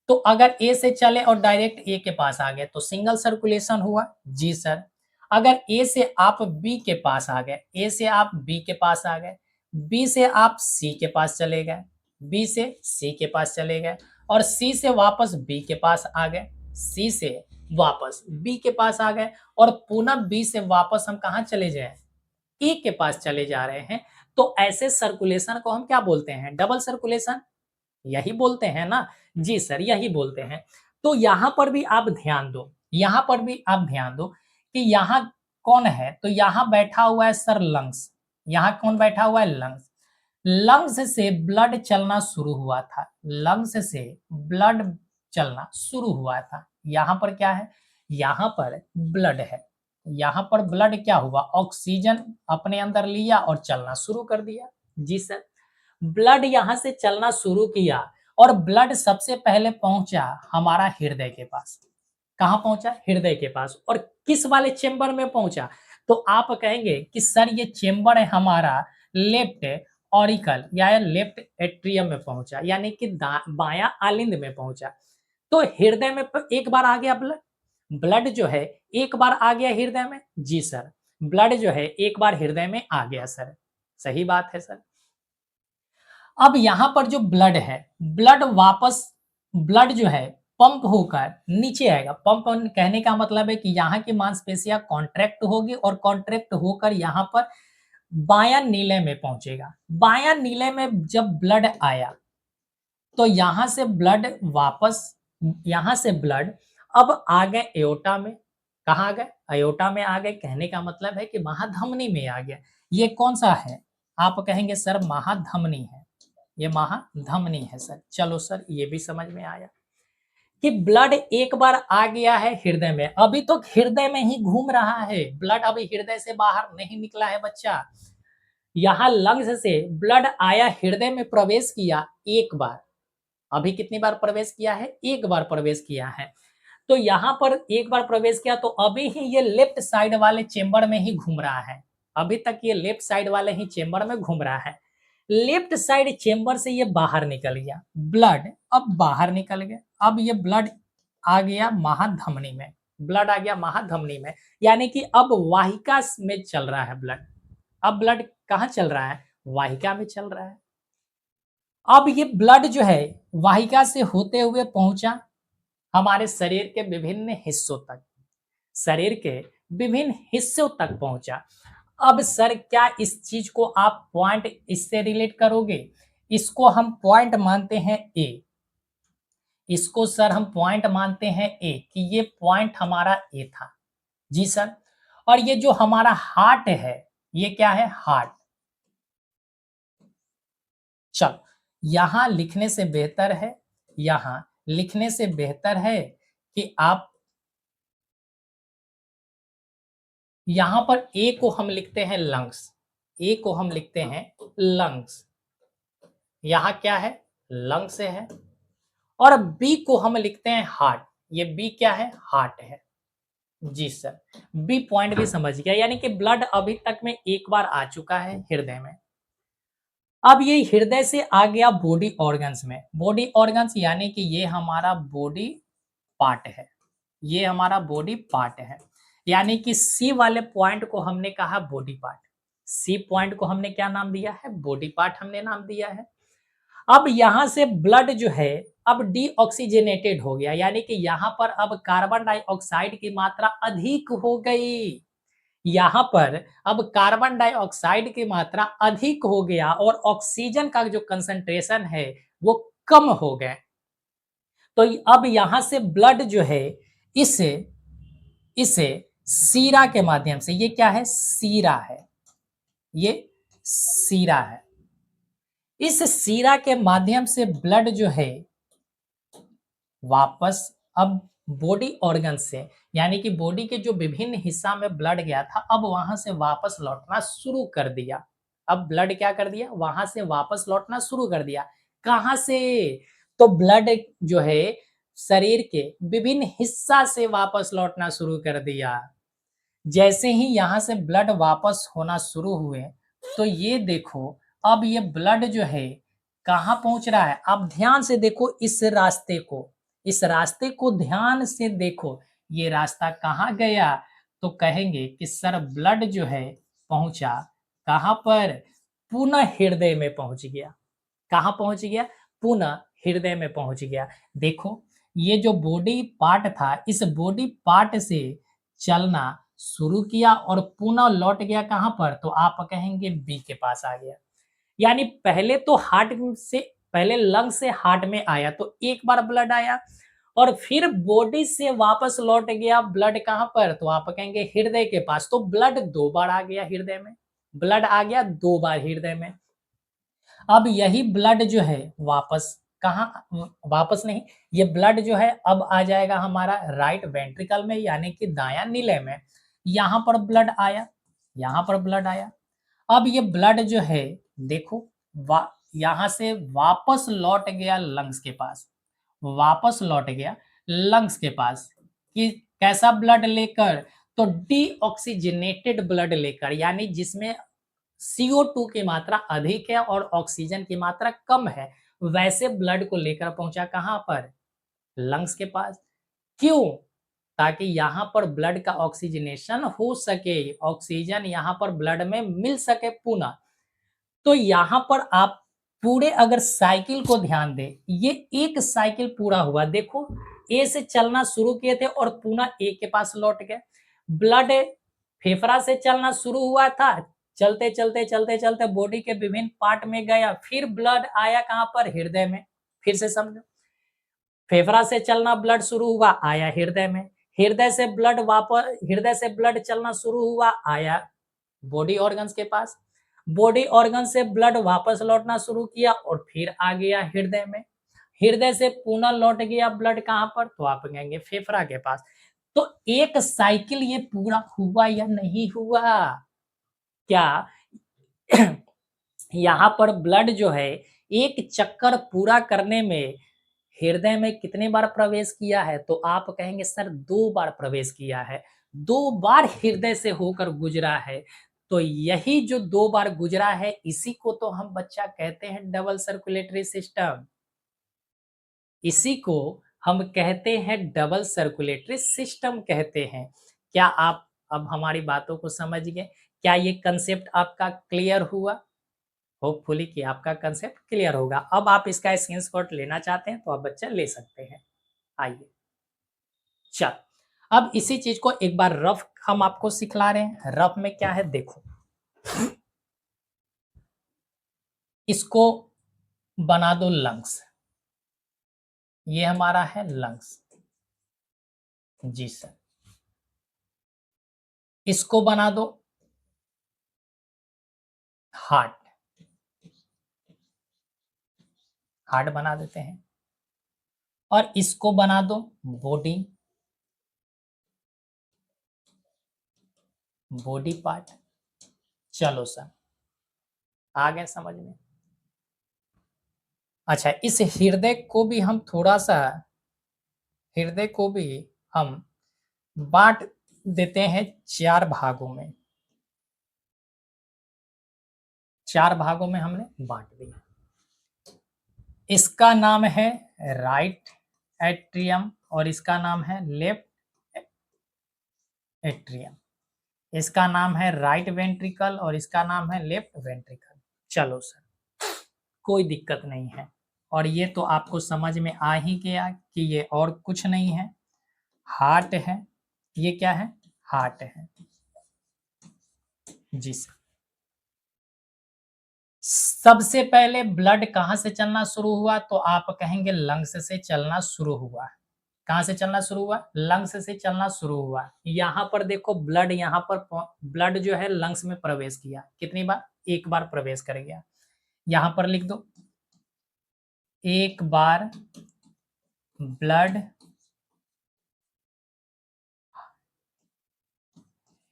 तो अगर ए से चले और डायरेक्ट ए के पास आ गए तो सिंगल सर्कुलेशन हुआ। जी सर। अगर ए से आप बी के पास आ गए, ए से आप बी के पास आ गए, बी से आप सी के पास चले गए, बी से सी के पास चले गए, और सी से वापस बी के पास आ गए, सी से वापस बी के पास आ गए और पुनः बी से वापस हम कहाँ चले जाए, ए के पास चले जा रहे हैं। तो ऐसे सर्कुलेशन को हम क्या बोलते हैं, डबल सर्कुलेशन, यही बोलते हैं ना? जी सर, यही बोलते हैं। तो यहाँ पर भी आप ध्यान दो, यहाँ पर भी आप ध्यान दो कि यहाँ कौन है, तो यहाँ बैठा हुआ है सर लंग्स, यहाँ कौन बैठा हुआ है, लंग्स। लंग्स से ब्लड चलना शुरू हुआ था, लंग्स से ब्लड चलना शुरू हुआ था। यहाँ पर क्या है, यहाँ पर ब्लड है, यहाँ पर ब्लड क्या हुआ, ऑक्सीजन अपने अंदर लिया और चलना शुरू कर दिया। जी सर, ब्लड यहाँ से चलना शुरू किया और ब्लड सबसे पहले पहुंचा हमारा हृदय के पास। कहाँ पहुंचा, हृदय के पास। और किस वाले चेंबर में पहुंचा, तो आप कहेंगे कि सर ये चेंबर है हमारा लेफ्ट ऑरिकल या लेफ्ट एट्रियम में पहुंचा, यानी कि बायां आलिंद में पहुंचा। तो हृदय में एक बार आ गया ब्लड, ब्लड जो है एक बार आ गया हृदय में। जी सर, ब्लड जो है एक बार हृदय में आ गया सर, सही बात है सर। अब यहाँ पर जो ब्लड है, ब्लड वापस, ब्लड जो है पंप होकर नीचे आएगा। पंप कहने का मतलब है कि यहाँ की मांसपेशियां कॉन्ट्रैक्ट होगी और कॉन्ट्रैक्ट होकर यहाँ पर बायां नीले में पहुंचेगा। बायां नीले में जब ब्लड आया तो यहाँ से ब्लड वापस, यहाँ से ब्लड अब आ गए एओर्टा में। कहाँ आ गए, एओर्टा में आ गए, कहने का मतलब है कि महाधमनी में आ गया। ये कौन सा है, आप कहेंगे सर महाधमनी है, ये महाधमनी है सर। चलो सर, ये भी समझ में आया कि ब्लड एक बार आ गया है हृदय में, अभी तो हृदय में ही घूम रहा है, ब्लड अभी हृदय से बाहर नहीं निकला है बच्चा। यहाँ लंग्स से ब्लड आया, हृदय में प्रवेश किया एक बार, अभी कितनी बार प्रवेश किया है, एक बार प्रवेश किया है। तो यहाँ पर एक बार प्रवेश किया तो अभी ही ये लेफ्ट साइड वाले चेंबर में ही घूम रहा है, अभी तक ये लेफ्ट साइड वाले ही चेंबर में घूम रहा है। लेफ्ट साइड चेंबर से ये बाहर निकल गया, ब्लड अब बाहर निकल गया। अब ये ब्लड आ गया महाधमनी में, ब्लड आ गया महाधमनी में, यानी कि अब वाहिका में चल रहा है ब्लड। अब ब्लड कहाँ चल रहा है, वाहिका में चल रहा है। अब ये ब्लड जो है वाहिका से होते हुए पहुंचा हमारे शरीर के विभिन्न हिस्सों तक, शरीर के विभिन्न हिस्सों तक पहुंचा। अब सर क्या इस चीज को आप पॉइंट इससे रिलेट करोगे, इसको हम पॉइंट मानते हैं ए, इसको सर हम पॉइंट मानते हैं ए, कि ये पॉइंट हमारा ए था। जी सर, और ये जो हमारा हार्ट है, ये क्या है, हार्ट। चलो, यहां लिखने से बेहतर है, यहां लिखने से बेहतर है कि आप यहां पर ए को हम लिखते हैं लंग्स, ए को हम लिखते हैं लंग्स, यहां क्या है, लंग्स है। और बी को हम लिखते हैं हार्ट, ये बी क्या है, हार्ट है। जी सर, बी पॉइंट भी समझ गया, यानी कि ब्लड अभी तक में एक बार आ चुका है हृदय में। अब ये हृदय से आ गया बॉडी ऑर्गन्स में, बॉडी ऑर्गन्स यानी कि ये हमारा बॉडी पार्ट है, ये हमारा बॉडी पार्ट है। यानी कि सी वाले पॉइंट को हमने कहा बॉडी पार्ट, सी पॉइंट को हमने क्या नाम दिया है, बॉडी पार्ट हमने नाम दिया है। अब यहां से ब्लड जो है अब डीऑक्सीजनेटेड हो गया, यानी कि यहां पर अब कार्बन डाइऑक्साइड की मात्रा अधिक हो गई, यहाँ पर अब कार्बन डाइऑक्साइड की मात्रा अधिक हो गया और ऑक्सीजन का जो कंसंट्रेशन है वो कम हो गए। तो अब यहां से ब्लड जो है इसे इसे सीरा के माध्यम से, ये क्या है, सीरा है, ये सीरा है, इस सीरा के माध्यम से ब्लड जो है वापस अब बॉडी ऑर्गन से, यानी कि बॉडी के जो विभिन्न हिस्सा में ब्लड गया था अब वहां से वापस लौटना शुरू कर दिया। अब ब्लड क्या कर दिया, वहां से वापस लौटना शुरू कर दिया। कहां से, तो ब्लड जो है शरीर के विभिन्न हिस्सा से वापस लौटना शुरू कर दिया। जैसे ही यहां से ब्लड वापस होना शुरू हुए तो ये देखो अब ये ब्लड जो है कहाँ पहुंच रहा है, आप ध्यान से देखो इस रास्ते को, इस रास्ते को ध्यान से देखो, ये रास्ता कहाँ गया, तो कहेंगे कि सर ब्लड जो है पहुंचा कहाँ पर, पुनः हृदय में पहुंच गया। कहाँ पहुंच गया, पुनः हृदय में पहुंच गया। देखो, ये जो बॉडी पार्ट था, इस बॉडी पार्ट से चलना शुरू किया और पुनः लौट गया कहाँ पर? तो आप कहेंगे बी के पास आ गया। यानी पहले तो हार्ट से, पहले लंग से हार्ट में आया तो एक बार ब्लड आया और फिर बॉडी से वापस लौट गया ब्लड कहाँ पर? तो आप कहेंगे हृदय के पास। तो ब्लड 2 बार आ गया हृदय में, ब्लड आ गया 2 बार हृदय में। अब यही ब्लड जो है वापस कहाँ, वापस नहीं, ये ब्लड जो है अब आ जाएगा हमारा राइट वेंट्रिकल में, यानी कि दायां नीले में। यहाँ पर ब्लड आया, यहाँ पर ब्लड आया। अब ये ब्लड जो है देखो, यहाँ से वापस लौट गया लंग्स के पास, वापस लौट गया लंग्स के पास कि कैसा ब्लड लेकर? तो डीऑक्सीजनेटेड ब्लड लेकर, यानी जिसमें CO2 की मात्रा अधिक है और ऑक्सीजन की मात्रा कम है, वैसे ब्लड को लेकर पहुंचा कहां पर? लंग्स के पास। क्यों? ताकि यहाँ पर ब्लड का ऑक्सीजनेशन हो सके, ऑक्सीजन यहाँ पर ब्लड में मिल सके पुनः। तो यहाँ पर आप पूरे अगर साइकिल को ध्यान दें, ये एक साइकिल पूरा हुआ। देखो, ए से चलना शुरू किए थे और पुनः ए के पास लौट गए। ब्लड फेफड़ा से चलना शुरू हुआ था, चलते चलते चलते चलते बॉडी के विभिन्न पार्ट में गया, फिर ब्लड आया कहाँ पर? हृदय में। फिर से समझो, फेफड़ा से चलना ब्लड शुरू हुआ, आया हृदय में। हृदय से ब्लड वापस, हृदय से ब्लड चलना शुरू हुआ, आया बॉडी ऑर्गन्स के पास। बॉडी ऑर्गन से ब्लड वापस लौटना शुरू किया और फिर आ गया हृदय में। हृदय से पुनः लौट गया ब्लड कहां पर? तो आप कहेंगे फेफड़ा के पास। तो एक साइकिल ये पूरा हुआ या नहीं हुआ? क्या यहाँ पर ब्लड जो है एक चक्कर पूरा करने में हृदय में कितने बार प्रवेश किया है? तो आप कहेंगे सर 2 बार प्रवेश किया है, 2 बार हृदय से होकर गुजरा है। तो यही जो 2 बार गुजरा है, इसी को तो हम बच्चा कहते हैं डबल सर्कुलेटरी सिस्टम। इसी को हम कहते हैं डबल सर्कुलेटरी सिस्टम कहते हैं। क्या आप अब हमारी बातों को समझ गए? क्या ये कंसेप्ट आपका क्लियर हुआ? होपफुली कि आपका कंसेप्ट क्लियर होगा। अब आप इसका स्क्रीनशॉट लेना चाहते हैं तो आप बच्चा ले सकते हैं। आइए, चल अब इसी चीज को एक बार रफ हम आपको सिखला रहे हैं। रफ में क्या है देखो, इसको बना दो लंग्स, ये हमारा है लंग्स। जी सर, इसको बना दो हार्ट, हार्ट बना देते हैं। और इसको बना दो बॉडी, बॉडी पार्ट। चलो सर, आ गया समझ में? अच्छा, इस हृदय को भी हम थोड़ा सा, हृदय को भी हम बांट देते हैं 4 भागों में। 4 भागों में हमने बांट दिया। इसका नाम है राइट एट्रियम और इसका नाम है लेफ्ट एट्रियम। इसका नाम है राइट वेंट्रिकल और इसका नाम है लेफ्ट वेंट्रिकल। चलो सर, कोई दिक्कत नहीं है। और ये तो आपको समझ में आ ही गया कि ये और कुछ नहीं है, हार्ट है। ये क्या है? हार्ट है। जी सर, सबसे पहले ब्लड कहाँ से चलना शुरू हुआ? तो आप कहेंगे लंग्स से चलना शुरू हुआ। कहाँ से चलना शुरू हुआ? लंग्स से चलना शुरू हुआ। यहाँ पर देखो ब्लड, यहाँ पर ब्लड जो है लंग्स में प्रवेश किया, कितनी बार? 1 बार प्रवेश कर गया। यहाँ पर लिख दो 1 बार ब्लड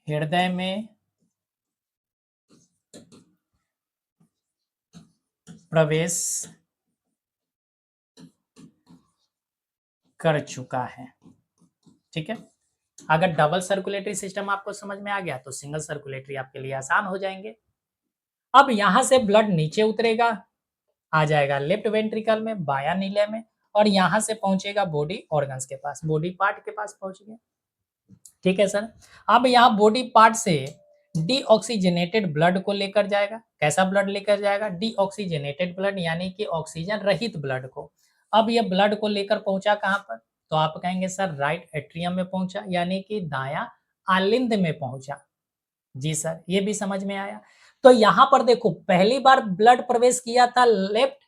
हृदय में प्रवेश कर चुका है। ठीक है, अगर डबल सर्कुलेटरी सिस्टम आपको समझ में आ गया तो सिंगल सर्कुलेटरी आपके लिए आसान हो जाएंगे। अब यहां से ब्लड नीचे उतरेगा, आ जाएगा लेफ्ट वेंट्रिकल में, बायां नीले में, और यहां से पहुंचेगा बॉडी ऑर्गन्स के पास, बॉडी पार्ट के पास पहुंच गया। ठीक है सर, अब यहाँ बॉडी पार्ट से डीऑक्सीजनेटेड ब्लड को लेकर जाएगा। कैसा ब्लड लेकर जाएगा? डीऑक्सीजनेटेड ब्लड यानी कि ऑक्सीजन रहित ब्लड को। अब ये ब्लड को लेकर पहुंचा कहाँ पर? तो आप कहेंगे सर राइट एट्रियम में पहुंचा, यानी कि दायां आलिंद में पहुंचा। जी सर, ये भी समझ में आया। तो यहां पर देखो, पहली बार ब्लड प्रवेश किया था लेफ्ट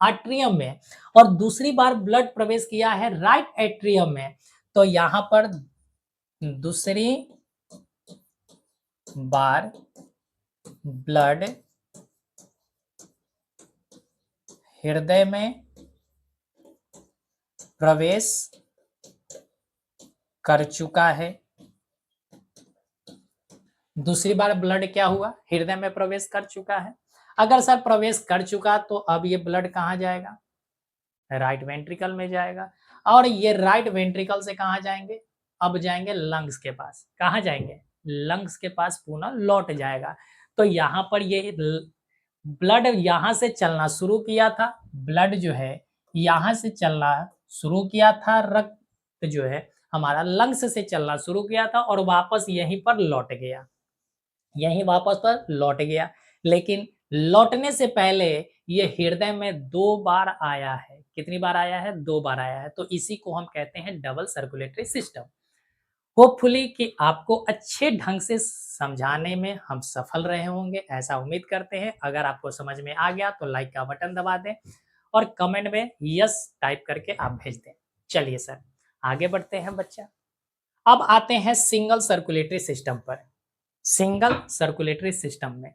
एट्रियम में और दूसरी बार ब्लड प्रवेश किया है राइट एट्रियम में। तो यहां पर दूसरी बार ब्लड हृदय में प्रवेश कर चुका है। दूसरी बार ब्लड क्या हुआ? हृदय में प्रवेश कर चुका है। अगर सर प्रवेश कर चुका तो अब ये ब्लड कहाँ जाएगा? राइट वेंट्रिकल में जाएगा। और ये राइट वेंट्रिकल से कहाँ जाएंगे? अब जाएंगे लंग्स के पास। कहाँ जाएंगे? लंग्स के पास पुनः लौट जाएगा। तो यहाँ पर ये ब्लड यहाँ से चलना शुरू किया था, ब्लड जो है यहाँ से चलना शुरू किया था, रक्त जो है हमारा लंग्स से चलना शुरू किया था और वापस यहीं पर लौट गया, यहीं वापस पर लौट गया। लेकिन लौटने से पहले ये हृदय में 2 बार आया है। कितनी बार आया है? 2 बार आया है। तो इसी को हम कहते हैं डबल सर्कुलेटरी सिस्टम। होपफुली कि आपको अच्छे ढंग से समझाने में हम सफल रहे होंगे, ऐसा उम्मीद करते हैं। अगर आपको समझ में आ गया तो लाइक का बटन दबा दें और कमेंट में यस टाइप करके आप भेज दें। चलिए सर, आगे बढ़ते हैं बच्चा। अब आते हैं सिंगल सर्कुलेटरी सिस्टम पर। सिंगल सर्कुलेटरी सिस्टम में,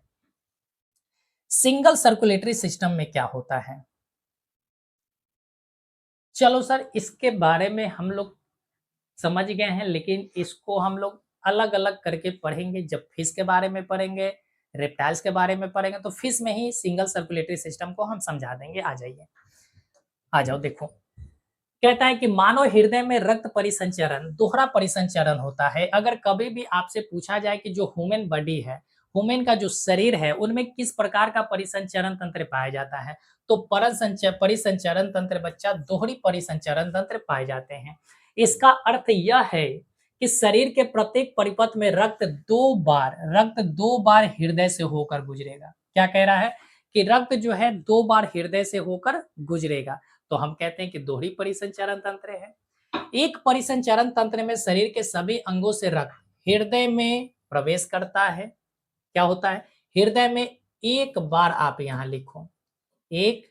सिंगल सर्कुलेटरी सिस्टम में क्या होता है? चलो सर, इसके बारे में हम लोग समझ गए हैं, लेकिन इसको हम लोग अलग-अलग करके पढ़ेंगे। जब फिश के बारे में पढ़ेंगे, रेप्टाइल्स के बारे में पढ़ेंगे, तो फिश में ही सिंगल सर्कुलेटरी सिस्टम को हम समझा देंगे। आ जाइए, आ जाओ देखो। कहता है कि मानव हृदय में रक्त परिसंचरण दोहरा परिसंचरण होता है। अगर कभी भी आपसे पूछा जाए कि जो ह्यूमन बॉडी है, ह्यूमन का जो शरीर है, उनमें किस प्रकार का परिसंचरण तंत्र पाया जाता है, तो परिसंचरण तंत्र बच्चा दोहरी परिसंचरण तंत्र पाए जाते हैं। इसका अर्थ यह है कि शरीर के प्रत्येक परिपथ में रक्त दो बार हृदय से होकर गुजरेगा। क्या कह रहा है? कि रक्त जो है 2 बार हृदय से होकर गुजरेगा। तो हम कहते हैं कि दोहरी परिसंचरण तंत्र है। एक परिसंचरण तंत्र में शरीर के सभी अंगों से रक्त हृदय में प्रवेश करता है। क्या होता है? हृदय में एक बार, आप यहां लिखो, एक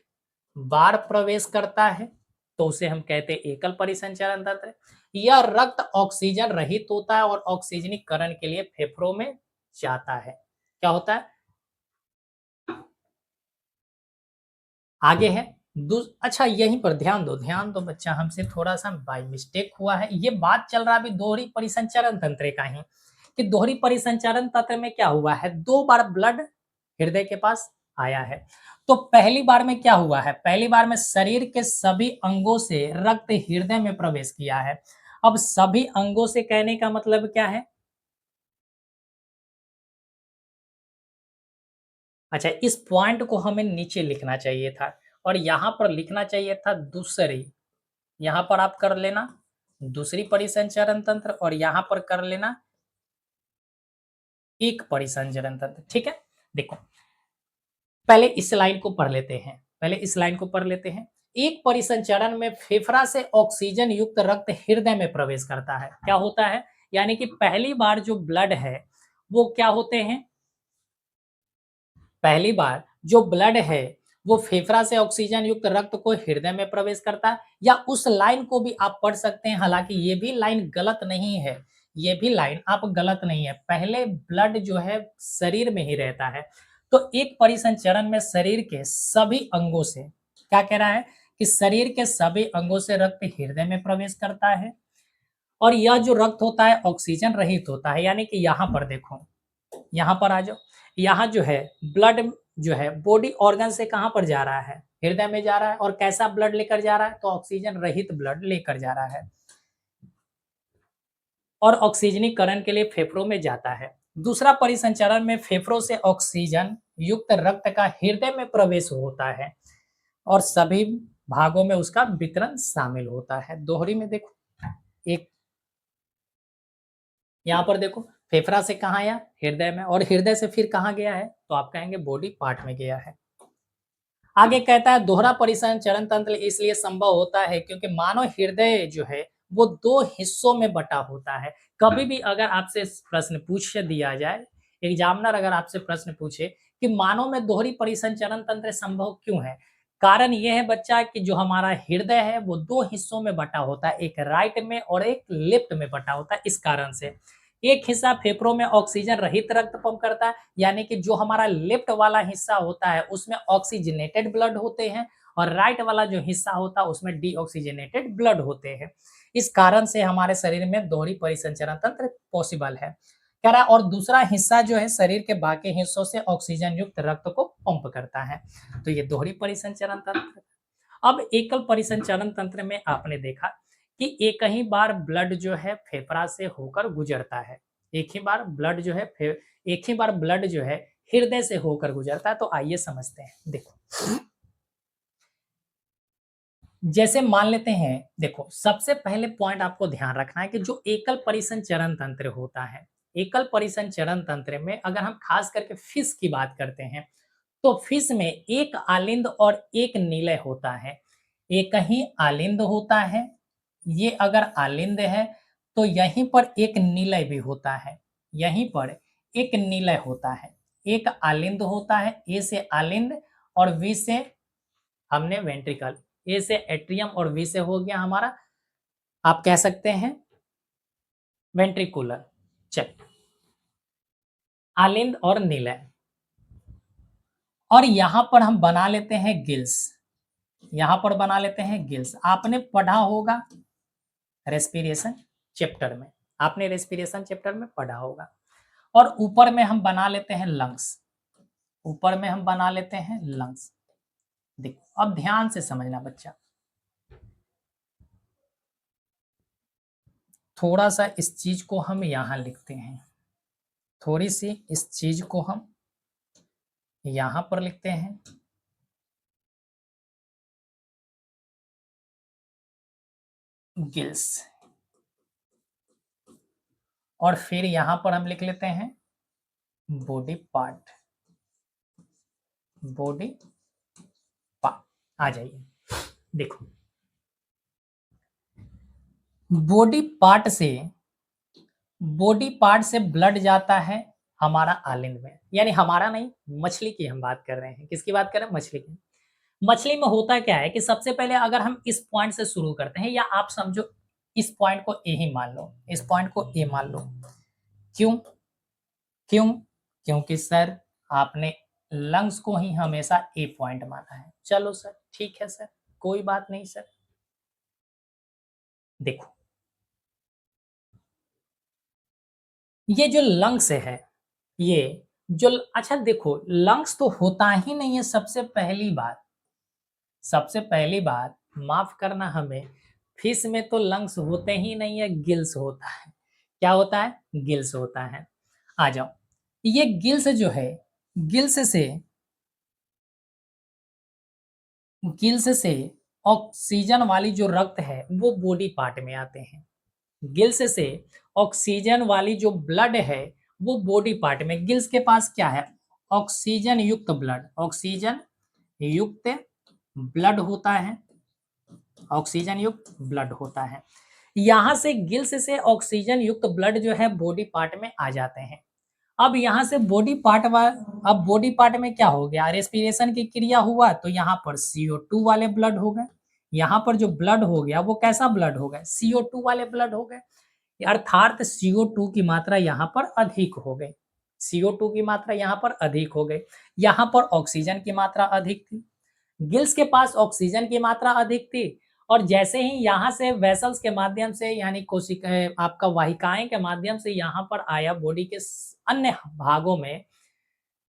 बार प्रवेश करता है, तो उसे हम कहते हैं एकल परिसंचरण तंत्र। यह रक्त ऑक्सीजन रहित होता है और ऑक्सीजनीकरण के लिए फेफड़ों में जाता है। क्या होता है? आगे है अच्छा, यहीं पर ध्यान दो बच्चा, हमसे थोड़ा सा बाय मिस्टेक हुआ है। ये बात चल रहा है अभी दोहरी परिसंचरण तंत्र का ही, कि दोहरी परिसंचरण तंत्र में क्या हुआ है? 2 बार ब्लड हृदय के पास आया है। तो पहली बार में क्या हुआ है? पहली बार में शरीर के सभी अंगों से रक्त हृदय में प्रवेश किया है। अब सभी अंगों से कहने का मतलब क्या है? अच्छा, इस पॉइंट को हमें नीचे लिखना चाहिए था और यहाँ पर लिखना चाहिए था दूसरी। यहाँ पर आप कर लेना दूसरी परिसंचरण तंत्र और यहाँ पर कर लेना एक परिसंचरण तंत्र। ठीक है, देखो पहले इस लाइन को पढ़ लेते हैं, पहले इस लाइन को पढ़ लेते हैं। एक परिसंचरण में फेफड़ा से ऑक्सीजन युक्त रक्त हृदय में प्रवेश करता है। क्या होता है? यानी कि पहली बार जो ब्लड है वो क्या होते हैं? पहली बार जो ब्लड है वो फेफड़ा से ऑक्सीजन युक्त रक्त को हृदय में प्रवेश करता है, या उस लाइन को भी आप पढ़ सकते हैं। हालांकि ये भी लाइन गलत नहीं है, ये भी लाइन आप गलत नहीं है। पहले ब्लड जो है शरीर में ही रहता है। तो एक परिसंचरण में शरीर के सभी अंगों से, क्या कह रहा है? कि शरीर के सभी अंगों से रक्त हृदय में प्रवेश करता है और यह जो रक्त होता है ऑक्सीजन रहित होता है। यानी कि यहाँ पर देखो, यहाँ पर आ जाओ, यहाँ जो है ब्लड जो है बॉडी ऑर्गन से कहाँ पर जा रहा है? हृदय में जा रहा है। और कैसा ब्लड लेकर जा रहा है? तो ऑक्सीजन रहित ब्लड लेकर जा रहा है और ऑक्सीजनीकरण के लिए फेफड़ों में जाता है। दूसरा परिसंचरण में फेफड़ों से ऑक्सीजन युक्त रक्त का हृदय में प्रवेश होता है और सभी भागों में उसका वितरण शामिल होता है। दोहरी में देखो, एक यहाँ पर देखो, फेफड़ा से कहाँ आया? हृदय में, और हृदय से फिर कहाँ गया है? तो आप कहेंगे बॉडी पार्ट में गया है। आगे कहता है दोहरा परिसंचरण तंत्र इसलिए संभव होता है क्योंकि मानव हृदय जो है वो 2 हिस्सों में बटा होता है। कभी भी अगर आपसे प्रश्न पूछ दिया जाए, एग्जामिनर अगर आपसे प्रश्न पूछे कि मानव में दोहरी परिसंचरण तंत्र संभव क्यों है? कारण ये है बच्चा कि जो हमारा हृदय है वो 2 हिस्सों में बटा होता है, एक राइट में और एक लेफ्ट में बटा होता है। इस कारण से एक हिस्सा फेफड़ों में ऑक्सीजन रहित रक्त पंप करता है, यानी कि जो हमारा लेफ्ट वाला हिस्सा होता है उसमें ऑक्सीजनेटेड ब्लड होते हैं और राइट वाला जो हिस्सा होता है उसमें डीऑक्सीजनेटेड ब्लड होते हैं। इस कारण से हमारे शरीर में दोहरी परिसंचरण तंत्र पॉसिबल है। कह रहा है और दूसरा हिस्सा जो है शरीर के बाकी हिस्सों से ऑक्सीजन युक्त रक्त को पंप करता है। तो ये दोहरी परिसंचरण तंत्र। अब एकल परिसंचरण तंत्र में आपने देखा कि एक ही बार ब्लड जो है फेफड़ा से होकर गुजरता है। एक ही बार ब्लड जो है एक ही बार ब्लड जो है हृदय से होकर गुजरता है। तो आइए समझते हैं। देखो, जैसे मान लेते हैं, देखो सबसे पहले पॉइंट आपको ध्यान रखना है कि जो एकल परिसंचरण तंत्र होता है, एकल परिसंचरण तंत्र में अगर हम खास करके फिश की बात करते हैं तो फिश में एक आलिंद और एक निलय होता है। एक ही आलिंद होता है, ये अगर आलिंद है तो यहीं पर एक निलय भी होता है। यहीं पर एक निलय होता है। एक आलिंद होता है, ए से आलिंद और वी से हमने वेंट्रिकल, ए से एट्रियम और वी से हो गया हमारा, आप कह सकते हैं वेंट्रिकुलर। चल, आलिंद और निलय, और यहां पर हम बना लेते हैं गिल्स। यहां पर बना लेते हैं गिल्स। आपने पढ़ा होगा रेस्पिरेशन चैप्टर में, आपने रेस्पिरेशन चैप्टर में पढ़ा होगा। और ऊपर में हम बना लेते हैं लंग्स। ऊपर में हम बना लेते हैं लंग्स। देखो अब ध्यान से समझना बच्चा, थोड़ा सा इस चीज को हम यहां लिखते हैं, थोड़ी सी इस चीज को हम यहां पर लिखते हैं। गिल्स, और फिर यहां पर हम लिख लेते हैं बॉडी पार्ट। बॉडी पार्ट, आ जाइए। देखो बॉडी पार्ट से, बॉडी पार्ट से ब्लड जाता है हमारा आलिंद में, यानी हमारा नहीं, मछली की हम बात कर रहे हैं। किसकी बात कर रहे हैं? मछली की। मछली में होता क्या है कि सबसे पहले अगर हम इस पॉइंट से शुरू करते हैं, या आप समझो इस पॉइंट को ए ही मान लो, इस पॉइंट को ए मान लो। क्यों? क्यों? क्योंकि सर आपने लंग्स को ही हमेशा ए पॉइंट माना है। चलो सर ठीक है सर, कोई बात नहीं सर। देखो ये जो लंग्स है, ये जो, अच्छा देखो लंग्स तो होता ही नहीं है। सबसे पहली बात, सबसे पहली बात माफ करना हमें, फिश में तो लंग्स होते ही नहीं है, गिल्स होता है। क्या होता है? गिल्स होता है। आ जाओ, ये गिल्स जो है, गिल्स से, गिल्स से ऑक्सीजन वाली जो रक्त है वो बॉडी पार्ट में आते हैं। गिल्स से ऑक्सीजन वाली जो ब्लड है वो बॉडी पार्ट में, गिल्स के पास क्या है? ऑक्सीजन युक्त ब्लड, ऑक्सीजन युक्त ब्लड होता है। ऑक्सीजन युक्त ब्लड होता है। यहां से गिल्स से ऑक्सीजन युक्त ब्लड जो है बॉडी पार्ट में आ जाते हैं। अब यहाँ से बॉडी पार्ट अब बॉडी पार्ट में क्या हो गया? रेस्पिरेशन की क्रिया हुआ तो यहाँ पर CO2 वाले ब्लड हो गए। यहाँ पर जो ब्लड हो गया वो कैसा ब्लड हो गया? CO2 वाले ब्लड हो गए। अर्थात CO2 की मात्रा यहाँ पर अधिक हो गई। CO2 की मात्रा यहाँ पर अधिक हो गई। यहाँ पर ऑक्सीजन की मात्रा अधिक थी। गिल्स के पास ऑक्सीजन की मात्रा अधिक थी, और जैसे ही यहाँ से वेसल्स के माध्यम से, यानी कोशिकाएं, आपका वाहिकाएं के माध्यम से यहाँ पर आया बॉडी के अन्य भागों में,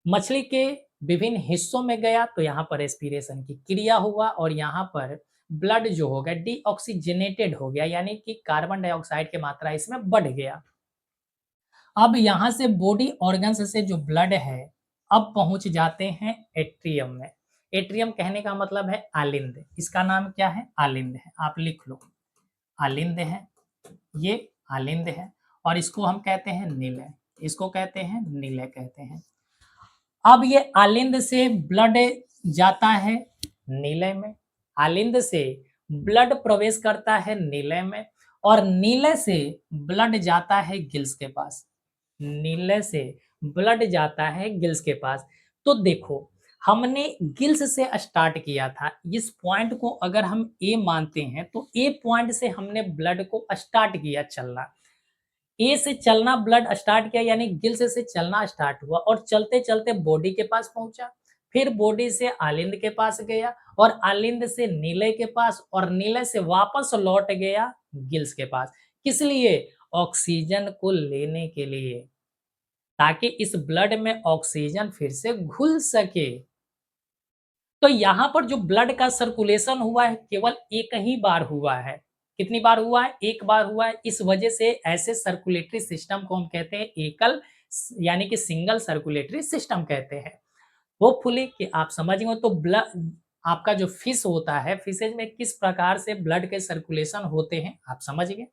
मछली के विभिन्न हिस्सों में गया तो यहाँ पर रेस्पिरेशन की क्रिया हुआ और यहाँ पर ब्लड जो हो गया डीऑक्सीजनेटेड हो गया, यानी कि कार्बन डाइऑक्साइड की मात्रा इसमें बढ़ गया। अब यहाँ से बॉडी ऑर्गन्स से जो ब्लड है अब पहुंच जाते हैं एट्रियम में। एट्रियम कहने का मतलब है आलिंद। इसका नाम क्या है? आलिंद है। आप लिख लो, आलिंद है, ये आलिंद है, और इसको हम कहते हैं निलय। इसको कहते हैं नीले कहते हैं। अब ये आलिंद से ब्लड जाता है नीले में, आलिंद से ब्लड प्रवेश करता है नीले में, और नीले से ब्लड जाता है गिल्स के पास, नीले से ब्लड जाता है गिल्स के पास। तो देखो, हमने गिल्स से स्टार्ट किया था, इस पॉइंट को अगर हम ए मानते हैं तो ए पॉइंट से हमने ब्लड को स्टार्ट किया चलना, ए से चलना ब्लड स्टार्ट किया, यानी गिल्स से चलना स्टार्ट हुआ और चलते चलते बॉडी के पास पहुंचा, फिर बॉडी से आलिंद के पास गया और आलिंद से नीले के पास और नीले से वापस लौट गया गिल्स के पास। किस लिए? ऑक्सीजन को लेने के लिए, ताकि इस ब्लड में ऑक्सीजन फिर से घुल सके। तो यहाँ पर जो ब्लड का सर्कुलेशन हुआ है केवल एक ही बार हुआ है। कितनी बार हुआ है? एक बार हुआ है। इस वजह से ऐसे सर्कुलेटरी सिस्टम को हम कहते हैं एकल यानी कि सिंगल सर्कुलेटरी सिस्टम कहते हैं। होपफुली कि आप समझ गए। तो ब्लड आपका जो फिश होता है, फिशेज में किस प्रकार से ब्लड के सर्कुलेशन होते हैं आप समझ गए।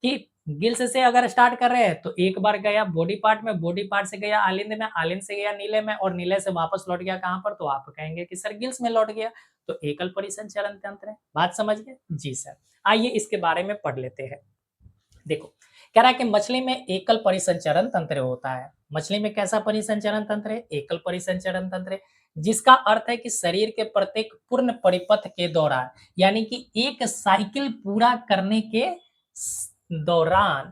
कि गिल्स से अगर स्टार्ट कर रहे हैं तो एक बार गया बॉडी पार्ट में, बॉडी पार्ट से गया आलिंद में, आलिंद से गया नीले में और नीले से वापस लौट गया कहाँ पर? तो आप कहेंगे कि सर गिल्स में लौट गया। तो एकल परिसंचरण तंत्र है। बात समझ गए? जी सर। आइए इसके बारे में पढ़ लेते हैं। देखो, कह रहा है कि मछली में एकल परिसंचरण तंत्र होता है। मछली में कैसा परिसंचरण तंत्र है? एकल परिसंचरण तंत्र है, जिसका अर्थ है कि शरीर के प्रत्येक पूर्ण परिपथ के दौरान, यानी कि एक साइकिल पूरा करने के दौरान,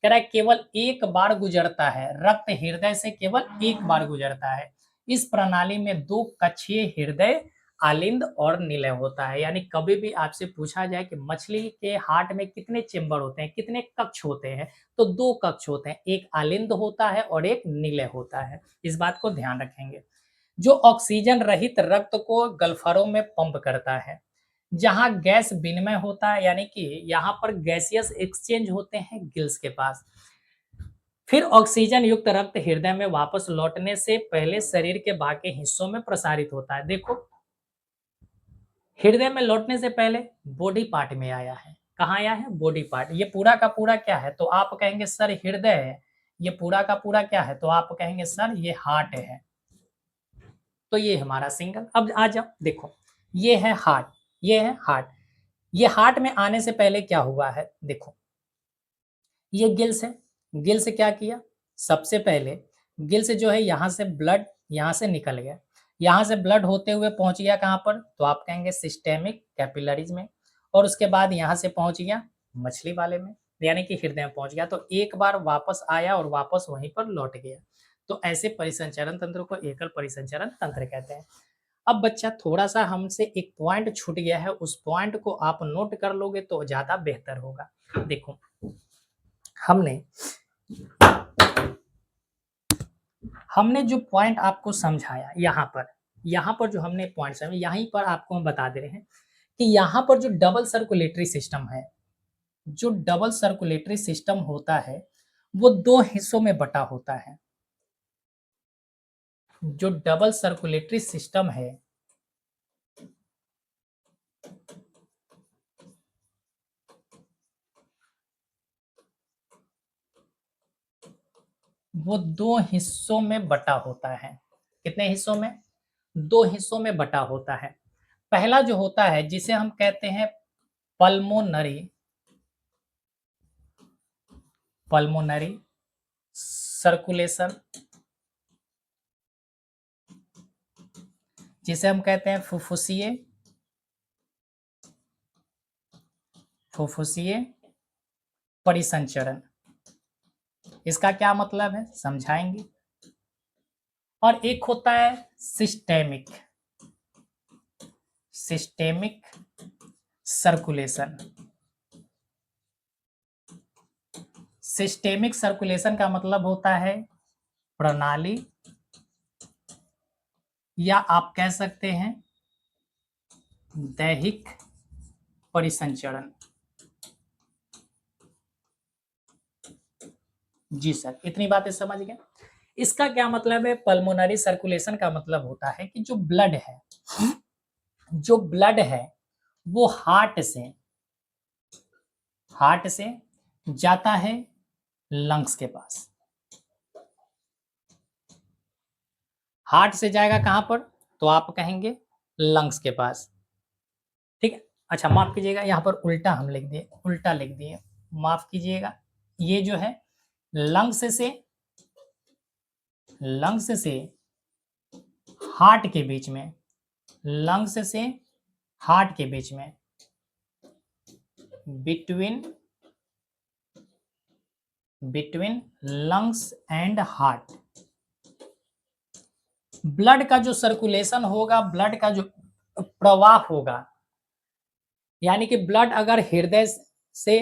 कह रहा है केवल एक बार गुजरता है। रक्त हृदय से केवल एक बार गुजरता है। इस प्रणाली में दो कक्षीय हृदय आलिंद और निलय होता है। यानी कभी भी आपसे पूछा जाए कि मछली के हार्ट में कितने चेंबर होते हैं, कितने कक्ष होते हैं, तो दो कक्ष होते हैं, एक आलिंद होता है और एक निलय होता है। इस बात को ध्यान रखेंगे। जो ऑक्सीजन रहित रक्त को गल्फरों में पंप करता है, जहां गैस विनिमय होता है, यानी कि यहाँ पर गैसियस एक्सचेंज होते हैं गिल्स के पास। फिर ऑक्सीजन युक्त रक्त हृदय में वापस लौटने से पहले शरीर के बाकी हिस्सों में प्रसारित होता है। देखो, हृदय में लौटने से पहले बॉडी पार्ट में आया है। कहाँ आया है? Body part. ये पूरा का पूरा क्या है? तो आप कहेंगे सर हृदय है। ये पूरा का पूरा क्या है? तो आप कहेंगे सर ये हार्ट है। तो ये हमारा सिंगल। अब आ जाओ, देखो ये है हार्ट, ये है हार्ट। ये हार्ट में आने से पहले क्या हुआ है? देखो, ये गिल्स है। गिल्स क्या किया? सबसे पहले गिल्स जो है यहाँ से ब्लड यहाँ से निकल गया, यहाँ से ब्लड होते हुए पहुंच गया कहाँ पर? तो आप कहेंगे सिस्टेमिक कैपिलरीज में, और उसके बाद यहाँ से पहुंच गया मछली वाले में, यानी कि हृदय में पहुंच गया। तो एक बार वापस आया और वापस वहीं पर लौट गया। तो ऐसे परिसंचरण तंत्र को एकल परिसंचरण तंत्र कहते हैं। अब बच्चा थोड़ा सा हमसे एक पॉइंट छूट गया है, उस पॉइंट को आप नोट कर लोगे तो ज्यादा बेहतर होगा। देखो, हमने हमने जो पॉइंट आपको समझाया यहाँ पर जो हमने पॉइंट समझे, यहीं पर आपको हम बता दे रहे हैं कि यहाँ पर जो डबल सर्कुलेटरी सिस्टम है, जो डबल सर्कुलेटरी सिस्टम होता है वो दो हिस्सों में बटा होता है। जो डबल सर्कुलेटरी सिस्टम है वो दो हिस्सों में बटा होता है। कितने हिस्सों में? दो हिस्सों में बटा होता है। पहला जो होता है जिसे हम कहते हैं पल्मोनरी, पल्मोनरी सर्कुलेशन, जिसे हम कहते हैं फुफ्फुसीय, फुफ्फुसीय परिसंचरण। इसका क्या मतलब है समझाएंगे। और एक होता है systemic, systemic circulation. Systemic circulation का मतलब होता है प्रणाली, या आप कह सकते हैं दैहिक परिसंचरण। जी सर, इतनी बातें समझ गए। इसका क्या मतलब है? पल्मोनरी सर्कुलेशन का मतलब होता है कि जो ब्लड है, जो ब्लड है वो हार्ट से जाता है लंग्स के पास, हार्ट से जाएगा कहाँ पर? तो आप कहेंगे लंग्स के पास, ठीक है? अच्छा माफ़ कीजिएगा, यहाँ पर उल्टा हम लिख दिए, उल्टा लिख दिए, माफ़ कीजिएगा। ये जो है लंग्स से हार्ट के बीच में, लंग्स से हार्ट के बीच में, between lungs and heart, blood का जो सर्कुलेशन होगा, ब्लड का जो प्रवाह होगा, यानी कि ब्लड अगर हृदय से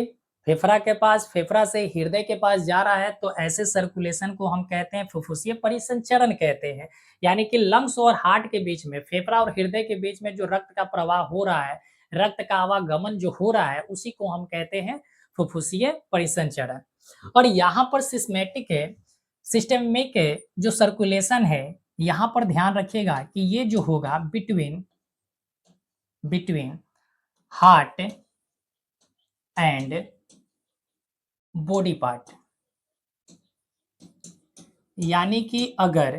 फेफड़ा के पास, फेफड़ा से हृदय के पास जा रहा है, तो ऐसे सर्कुलेशन को हम कहते हैं फुफ्फुसीय परिसंचरण कहते हैं। यानी कि लंग्स और हार्ट के बीच में, फेफड़ा और हृदय के बीच में जो रक्त का प्रवाह हो रहा है, रक्त का आवागमन जो हो रहा है, उसी को हम कहते हैं फुफ्फुसीय परिसंचरण। और यहाँ पर सिस्मेटिक है, सिस्टेमिक है, जो सर्कुलेशन है, यहाँ पर ध्यान रखिएगा कि ये जो होगा between heart and body part, यानी कि अगर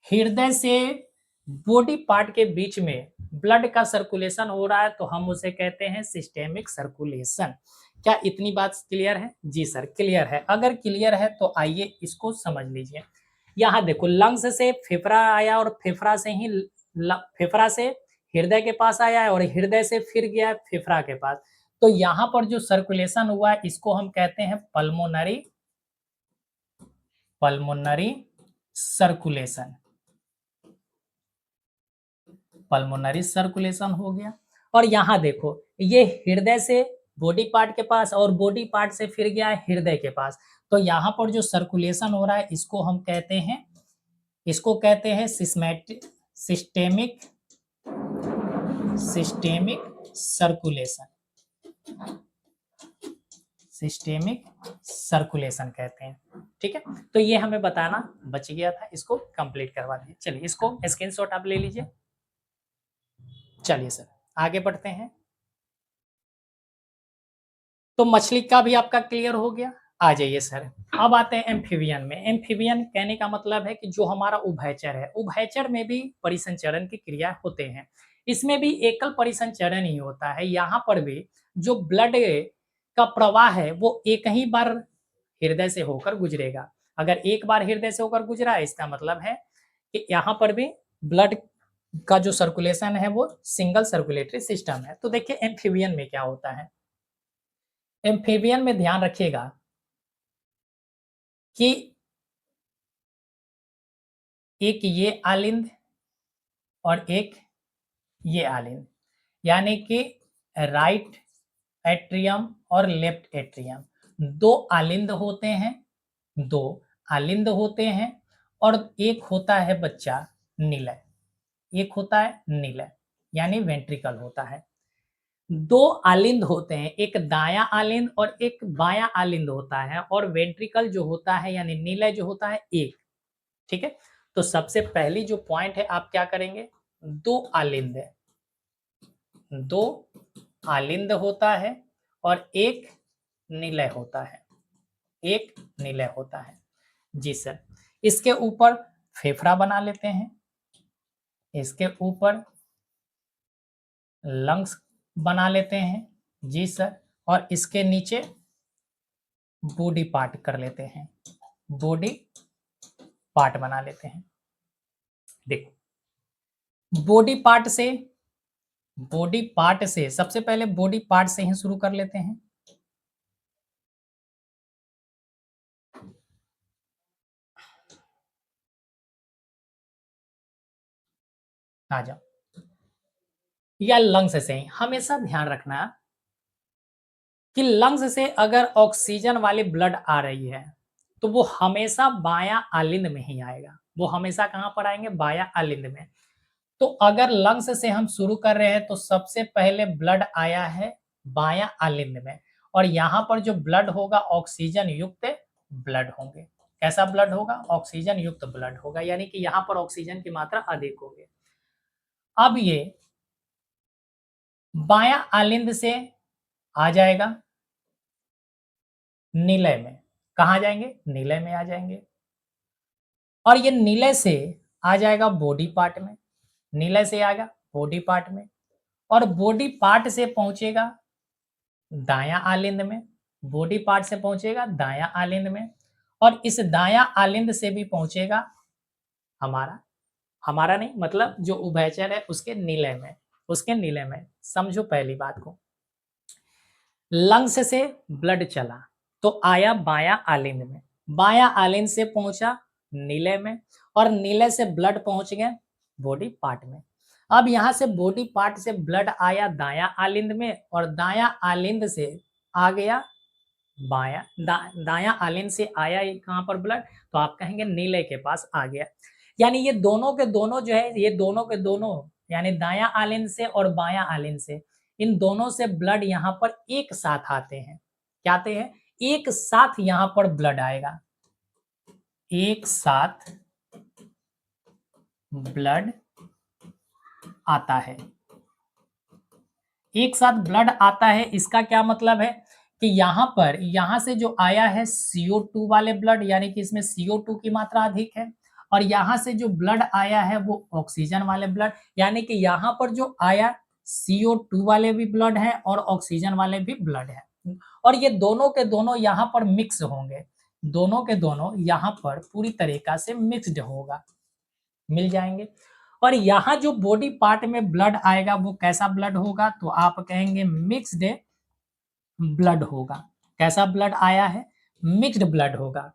हृदय से बॉडी पार्ट के बीच में ब्लड का सर्कुलेशन हो रहा है, तो हम उसे कहते हैं सिस्टेमिक सर्कुलेशन। क्या इतनी बात क्लियर है? जी सर क्लियर है। अगर क्लियर है तो आइए इसको समझ लीजिए। यहाँ देखो लंग्स से फेफड़ा आया और फेफड़ा से ही फेफड़ा से हृदय के पास आया है और हृदय से फिर गया है फेफड़ा के पास। तो यहाँ पर जो सर्कुलेशन हुआ है इसको हम कहते हैं पल्मोनरी सर्कुलेशन, पल्मोनरी सर्कुलेशन हो गया। और यहाँ देखो ये हृदय से बॉडी पार्ट के पास और बॉडी पार्ट से फिर गया है हृदय के पास। तो यहाँ पर जो सर्कुलेशन हो रहा है इसको हम कहते हैं, सिस्टेमिक सर्कुलेशन, सिस्टेमिक सर्कुलेशन कहते हैं। ठीक है, तो ये हमें बताना बच गया था, इसको कंप्लीट करवा दिए। चलिए इसको स्क्रीनशॉट आप ले लीजिए। चलिए सर आगे बढ़ते हैं। तो मछली का भी आपका क्लियर हो गया। आ जाइए सर, अब आते हैं एम्फीबियन में। एम्फीबियन कहने का मतलब है कि जो हमारा उभयचर है, उभयचर में भी परिसंचरण की क्रिया होते हैं। इसमें भी एकल परिसंचरण ही होता है। यहाँ पर भी जो ब्लड का प्रवाह है वो एक ही बार हृदय से होकर गुजरेगा। अगर एक बार हृदय से होकर गुजरा है इसका मतलब है कि यहाँ पर भी ब्लड का जो सर्कुलेशन है वो सिंगल सर्कुलेटरी सिस्टम है। तो देखिए एम्फीबियन में क्या होता है। एम्फीबियन में ध्यान रखिएगा कि एक ये आलिंद और एक ये आलिंद, यानी कि राइट एट्रियम और लेफ्ट एट्रियम, दो आलिंद होते हैं, दो आलिंद होते हैं। और एक होता है बच्चा निलय, एक होता है निलय यानी वेंट्रिकल होता है। दो आलिंद होते हैं, एक दायां आलिंद और एक बायां आलिंद होता है। और वेंट्रिकल जो होता है यानी निलय जो होता है एक। ठीक है, तो सबसे पहली जो पॉइंट है आप क्या करेंगे, दो आलिंद है, दो आलिंद होता है और एक निलय होता है, एक निलय होता है। जी सर, इसके ऊपर फेफड़ा बना लेते हैं, इसके ऊपर लंग्स बना लेते हैं। जी सर, और इसके नीचे बॉडी पार्ट कर लेते हैं, बॉडी पार्ट बना लेते हैं। देखो बॉडी पार्ट से सबसे पहले बॉडी पार्ट से ही शुरू कर लेते हैं। आ जाओ, या लंग्स से ही हमेशा ध्यान रखना कि लंग्स से अगर ऑक्सीजन वाली ब्लड आ रही है तो वो हमेशा बायां आलिंद में ही आएगा। वो हमेशा कहां पर आएंगे, बायां आलिंद में। तो अगर लंग्स से हम शुरू कर रहे हैं तो सबसे पहले ब्लड आया है बायां आलिंद में। और यहाँ पर जो ब्लड होगा ऑक्सीजन युक्त ब्लड होंगे। कैसा ब्लड होगा, ऑक्सीजन युक्त ब्लड होगा, यानी कि यहाँ पर ऑक्सीजन की मात्रा अधिक होगी। अब ये बायां आलिंद से आ जाएगा निलय में। कहा जाएंगे, निलय में आ जाएंगे। और ये निलय से आ जाएगा बॉडी पार्ट में, नीले से आएगा बॉडी पार्ट में, और बॉडी पार्ट से पहुंचेगा दायां आलिंद में, बॉडी पार्ट से पहुंचेगा दायां आलिंद में, और इस दायां आलिंद से भी पहुंचेगा हमारा हमारा नहीं मतलब जो उभयचर है उसके नीले में, उसके नीले में। समझो पहली बात को, लंग्स से ब्लड चला तो आया बायां आलिंद में, बायां आलिंद से पहुंचा नीले में, और नीले से ब्लड पहुंच गया बॉडी पार्ट में। अब यहां से बॉडी पार्ट से ब्लड आया दायां आलिंद में, और दायां आलिंद से आ गया दायां आलिंद से आया कहां पर ब्लड, तो आप कहेंगे नीले के पास आ गया। यानी ये दोनों के दोनों जो है, ये दोनों के दोनों यानी दायां आलिंद से और बायां आलिंद से, इन दोनों से ब्लड यहाँ पर एक साथ आते हैं। क्या आते हैं? एक साथ यहाँ पर ब्लड आएगा, एक साथ ब्लड आता है, एक साथ ब्लड आता है। इसका क्या मतलब है कि यहाँ पर यहाँ से जो आया है CO2 वाले ब्लड, यानी कि इसमें CO2 की मात्रा अधिक है, और यहाँ से जो ब्लड आया है वो ऑक्सीजन वाले ब्लड, यानी कि यहाँ पर जो आया CO2 वाले भी ब्लड है और ऑक्सीजन वाले भी ब्लड है, और ये दोनों के दोनों यहाँ पर मिक्स होंगे, दोनों के दोनों यहाँ पर पूरी तरीका से मिक्सड होगा, मिल जाएंगे। और यहाँ जो बॉडी पार्ट में ब्लड आएगा वो कैसा ब्लड होगा, तो आप कहेंगे मिक्स्ड ब्लड होगा। कैसा ब्लड आया है? मिक्स्ड ब्लड होगा।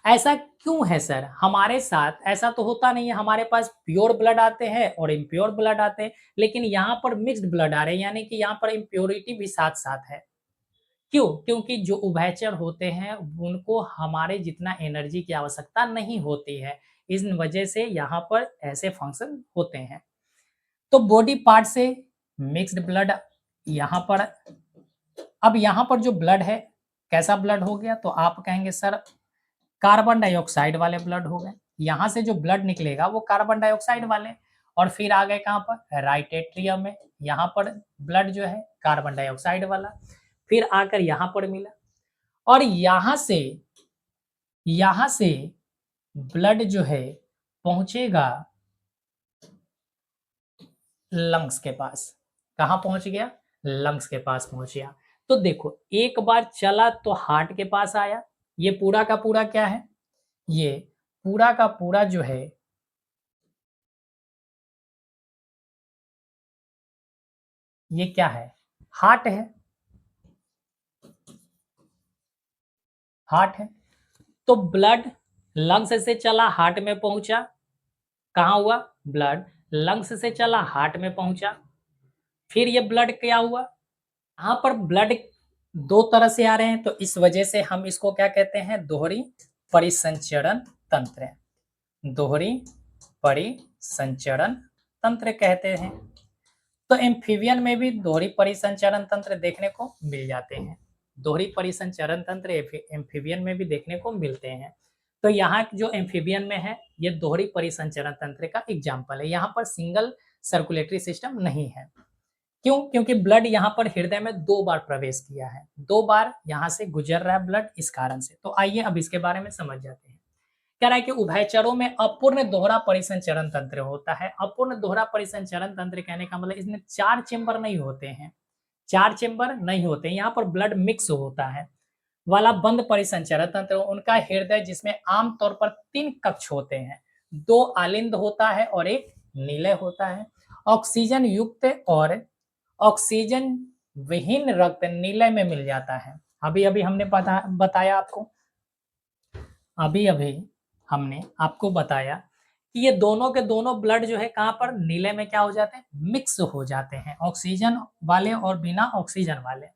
ऐसा क्यों है सर? हमारे साथ ऐसा तो होता नहीं है, हमारे पास प्योर ब्लड आते हैं और इम्प्योर ब्लड आते हैं, लेकिन यहाँ पर मिक्स्ड ब्लड आ रहे हैं, यानी कि यहाँ पर इम्प्योरिटी भी साथ साथ है। क्यों? क्योंकि जो उभयचर होते हैं उनको हमारे जितना एनर्जी की आवश्यकता नहीं होती है, इस वजह से यहाँ पर ऐसे फंक्शन होते हैं। तो बॉडी पार्ट से मिक्स्ड ब्लड यहाँ पर, अब यहाँ पर जो ब्लड है कैसा ब्लड हो गया, तो आप कहेंगे सर कार्बन डाइऑक्साइड वाले ब्लड हो गए। यहाँ से जो ब्लड निकलेगा वो कार्बन डाइऑक्साइड वाले, और फिर आ गए कहाँ पर? राइट एट्रियम में, यहाँ पर ब्लड जो है कार्बन डाइऑक्साइड वाला, फिर आकर यहाँ पर मिला, और यहाँ से ब्लड जो है पहुंचेगा लंग्स के पास। कहाँ पहुंच गया? लंग्स के पहुंच गया। तो देखो एक बार चला तो हार्ट के पास आया, ये पूरा का पूरा क्या है? ये पूरा का पूरा जो है ये क्या है? हार्ट है, हार्ट है। तो ब्लड लंग्स से चला हार्ट में पहुंचा, कहाँ हुआ? ब्लड लंग्स से चला हार्ट में पहुंचा, फिर ये ब्लड क्या हुआ? यहाँ पर ब्लड दो तरह से आ रहे हैं, तो इस वजह से हम इसको क्या कहते हैं? दोहरी परिसंचरण तंत्र, दोहरी परिसंचरण तंत्र कहते हैं। तो एम्फीबियन में भी दोहरी परिसंचरण तंत्र देखने को मिल जाते हैं, दोहरी परिसंचरण तंत्र एम्फीबियन में भी देखने को मिलते हैं। तो यहाँ जो एम्फीबियन में है ये दोहरी परिसंचरण तंत्र का एग्जाम्पल है। यहाँ पर सिंगल सर्कुलेटरी सिस्टम नहीं है। क्यों? क्योंकि ब्लड यहाँ पर हृदय में 2 बार प्रवेश किया है, 2 बार यहाँ से गुजर रहा है ब्लड, इस कारण से। तो आइए अब इसके बारे में समझ जाते हैं। कह रहा है कि उभयचरों में अपूर्ण दोहरा परिसंचरण तंत्र होता है। अपूर्ण दोहरा परिसंचरण तंत्र कहने का मतलब इसमें 4 चेंबर नहीं होते हैं, 4 चेंबर नहीं होते हैं, यहाँ पर ब्लड मिक्स होता है वाला बंद परिसंचरण तंत्र उनका हृदय, जिसमें आमतौर पर 3 कक्ष होते हैं, 2 आलिंद होता है और 1 निलय होता है। ऑक्सीजन युक्त और ऑक्सीजन विहीन रक्त निलय में मिल जाता है। अभी अभी हमने बताया आपको, अभी अभी हमने आपको बताया कि ये दोनों के दोनों ब्लड जो है कहाँ पर? नीले में क्या हो जाते हैं? मिक्स हो जाते हैं, ऑक्सीजन वाले और बिना ऑक्सीजन वाले,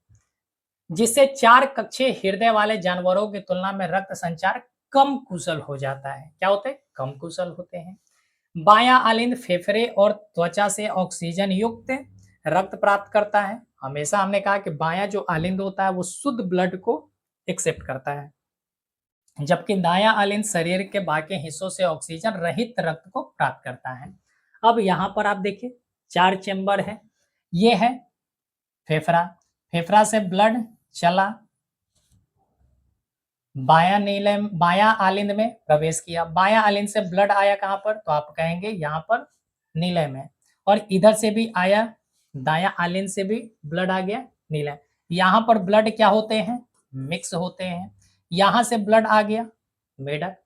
जिससे 4 कक्षीय हृदय वाले जानवरों की तुलना में रक्त संचार कम कुशल हो जाता है। क्या होते हैं? कम कुशल होते हैं। बायां आलिंद फेफड़े और त्वचा से ऑक्सीजन युक्त रक्त प्राप्त करता है। हमेशा हमने कहा कि बायां जो आलिंद होता है वो शुद्ध ब्लड को एक्सेप्ट करता है, जबकि दायां आलिंद शरीर के बाकी हिस्सों से ऑक्सीजन रहित रक्त को प्राप्त करता है। अब यहाँ पर आप देखिए 4 चेंबर है, ये है फेफड़ा, फेफड़ा से ब्लड चला बायां आलिंद में प्रवेश किया। बायां आलिंद से ब्लड आया कहाँ पर, तो आप कहेंगे यहाँ पर नीलय में। और इधर से भी आया, दायां आलिंद से भी ब्लड आ गया नीलय। यहाँ पर ब्लड क्या होते हैं, मिक्स होते हैं। यहाँ से ब्लड आ गया मेढक।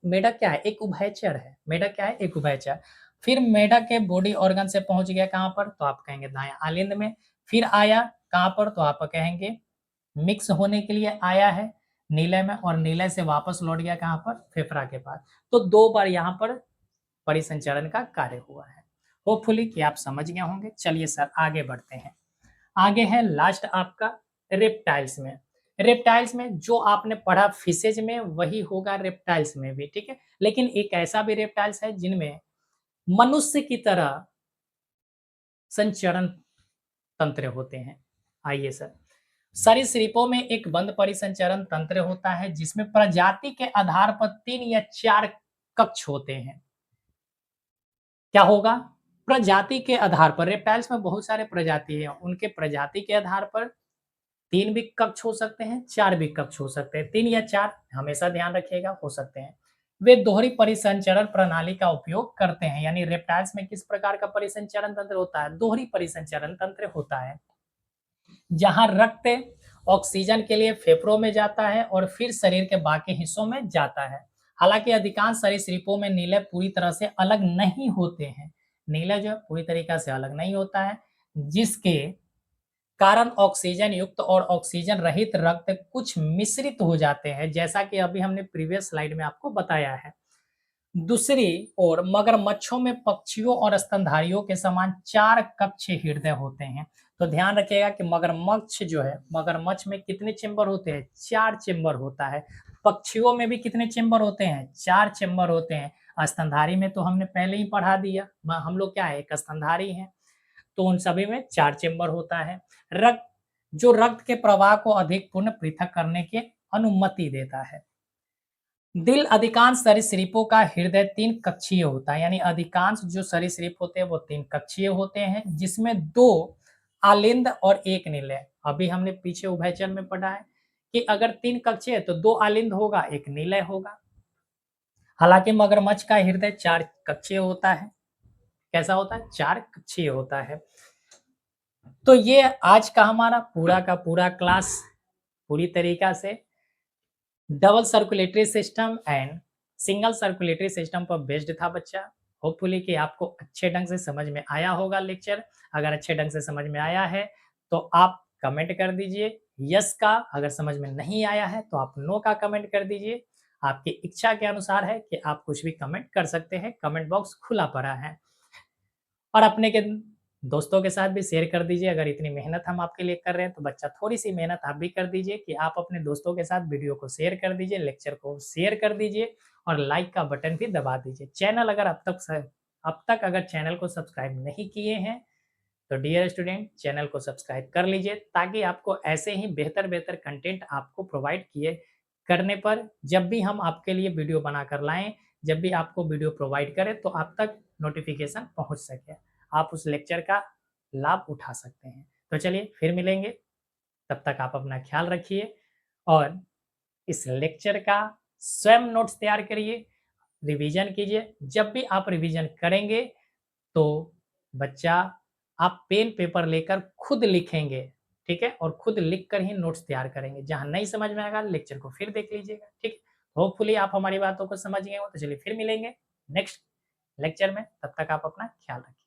मेढक क्या है, एक उभयचर है। मेढक क्या है, एक उभयचर। फिर मेढक के बॉडी ऑर्गन से पहुंच गया कहाँ पर, तो आप कहेंगे दायां आलिंद में। फिर आया कहाँ पर, तो आप कहेंगे मिक्स होने के लिए आया है नीलय में, और नीलय से वापस लौट गया कहाँ पर, फेफड़ा के पास। तो 2 बार यहाँ पर परिसंचरण का कार्य हुआ है। होपफुली कि आप समझ गए होंगे। चलिए सर आगे बढ़ते हैं। आगे है लास्ट आपका रेप्टाइल्स में। रेप्टाइल्स में जो आपने पढ़ा फिशेज में वही होगा रेप्टाइल्स में भी, ठीक है। लेकिन एक ऐसा भी रेप्टाइल्स है जिनमें मनुष्य की तरह संचरण तंत्र होते हैं। आइए सर, सरीसृपों में एक बंद परिसंचरण तंत्र होता है जिसमें प्रजाति के आधार पर 3 या 4 कक्ष होते हैं। क्या होगा, प्रजाति के आधार पर, रेप्टाइल्स में बहुत सारे प्रजाति हैं, उनके प्रजाति के आधार पर 3 भी कक्ष हो सकते हैं, 4 भी कक्ष हो सकते हैं। 3 या 4 हमेशा ध्यान रखिएगा, हो सकते हैं। वे दोहरी परिसंचरण प्रणाली का उपयोग करते हैं। यानी रेप्टाइल्स में किस प्रकार का परिसंचरण तंत्र होता है, दोहरी परिसंचरण तंत्र होता है, जहां रक्त ऑक्सीजन के लिए फेफड़ों में जाता है और फिर शरीर के बाकी हिस्सों में जाता है। हालांकि अधिकांश सरीसृपों में नीले पूरी तरह से अलग नहीं होते हैं। नीले जो पूरी तरीका से अलग नहीं होता है, जिसके कारण ऑक्सीजन युक्त और ऑक्सीजन रहित रक्त कुछ मिश्रित हो जाते हैं, जैसा कि अभी हमने प्रीवियस स्लाइड में आपको बताया है। दूसरी ओर मगरमच्छों में पक्षियों और स्तनधारियों के समान 4 कक्ष हृदय होते हैं। तो ध्यान रखिएगा कि मगरमच्छ जो है, मगरमच्छ में कितने चेंबर होते हैं, 4 चेंबर होता है। पक्षियों में भी कितने चेंबर होते हैं, 4 चेंबर होते हैं। स्तनधारी में तो हमने पहले ही पढ़ा दिया, हम लोग क्या है, एक स्तनधारी हैं, तो उन सभी में 4 चेंबर होता है। रक्त जो रक्त के प्रवाह को अधिक पुनः पृथक करने की अनुमति देता है। दिल अधिकांश सरीसृपों का हृदय 3 कक्षीय होता है। यानी अधिकांश जो सरीसृप होते हैं वो 3 कक्षीय होते हैं, जिसमें 2 आलिंद और 1 नीलय। अभी हमने पीछे उभयचर में पढ़ा है कि अगर 3 कक्षीय है तो 2 आलिंद होगा, 1 नीलय होगा। हालांकि मगरमच्छ का हृदय 4 कक्षीय होता है। कैसा होता है, 4 कक्षीय होता है। तो ये आज का हमारा पूरा का पूरा क्लास पूरी तरीका से double circulatory system and single circulatory system पर बेस्ड था बच्चा। होपफुली कि आपको अच्छे ढंग से समझ में आया होगा लेक्चर। अगर अच्छे ढंग से समझ में आया है तो आप कमेंट कर दीजिए यस का, अगर समझ में नहीं आया है तो आप नो का कमेंट कर दीजिए। आपकी इच्छा के अनुसार है कि आप कुछ भी कमेंट कर सकते हैं, कमेंट बॉक्स खुला पड़ा है। और अपने के दोस्तों के साथ भी शेयर कर दीजिए। अगर इतनी मेहनत हम आपके लिए कर रहे हैं तो बच्चा थोड़ी सी मेहनत आप भी कर दीजिए कि आप अपने दोस्तों के साथ वीडियो को शेयर कर दीजिए, लेक्चर को शेयर कर दीजिए और लाइक का बटन भी दबा दीजिए। चैनल अगर अब तक अगर चैनल को सब्सक्राइब नहीं किए हैं तो डियर स्टूडेंट चैनल को सब्सक्राइब कर लीजिए, ताकि आपको ऐसे ही बेहतर बेहतर कंटेंट आपको प्रोवाइड किए करने पर जब भी हम आपके लिए वीडियो बनाकर लाएं, जब भी आपको वीडियो प्रोवाइड करें तो आप तक नोटिफिकेशन पहुंच सके, आप उस लेक्चर का लाभ उठा सकते हैं। तो चलिए फिर मिलेंगे, तब तक आप अपना ख्याल रखिए और इस लेक्चर का स्वयं नोट्स तैयार करिए, रिवीजन कीजिए। जब भी आप रिवीजन करेंगे तो बच्चा आप पेन पेपर लेकर खुद लिखेंगे, ठीक है, और खुद लिख कर ही नोट्स तैयार करेंगे। जहां नहीं समझ में आएगा लेक्चर को फिर देख लीजिएगा, ठीक। होपफुली आप हमारी बातों को समझ गए हो। तो चलिए फिर मिलेंगे नेक्स्ट लेक्चर में, तब तक आप अपना ख्याल रखिए।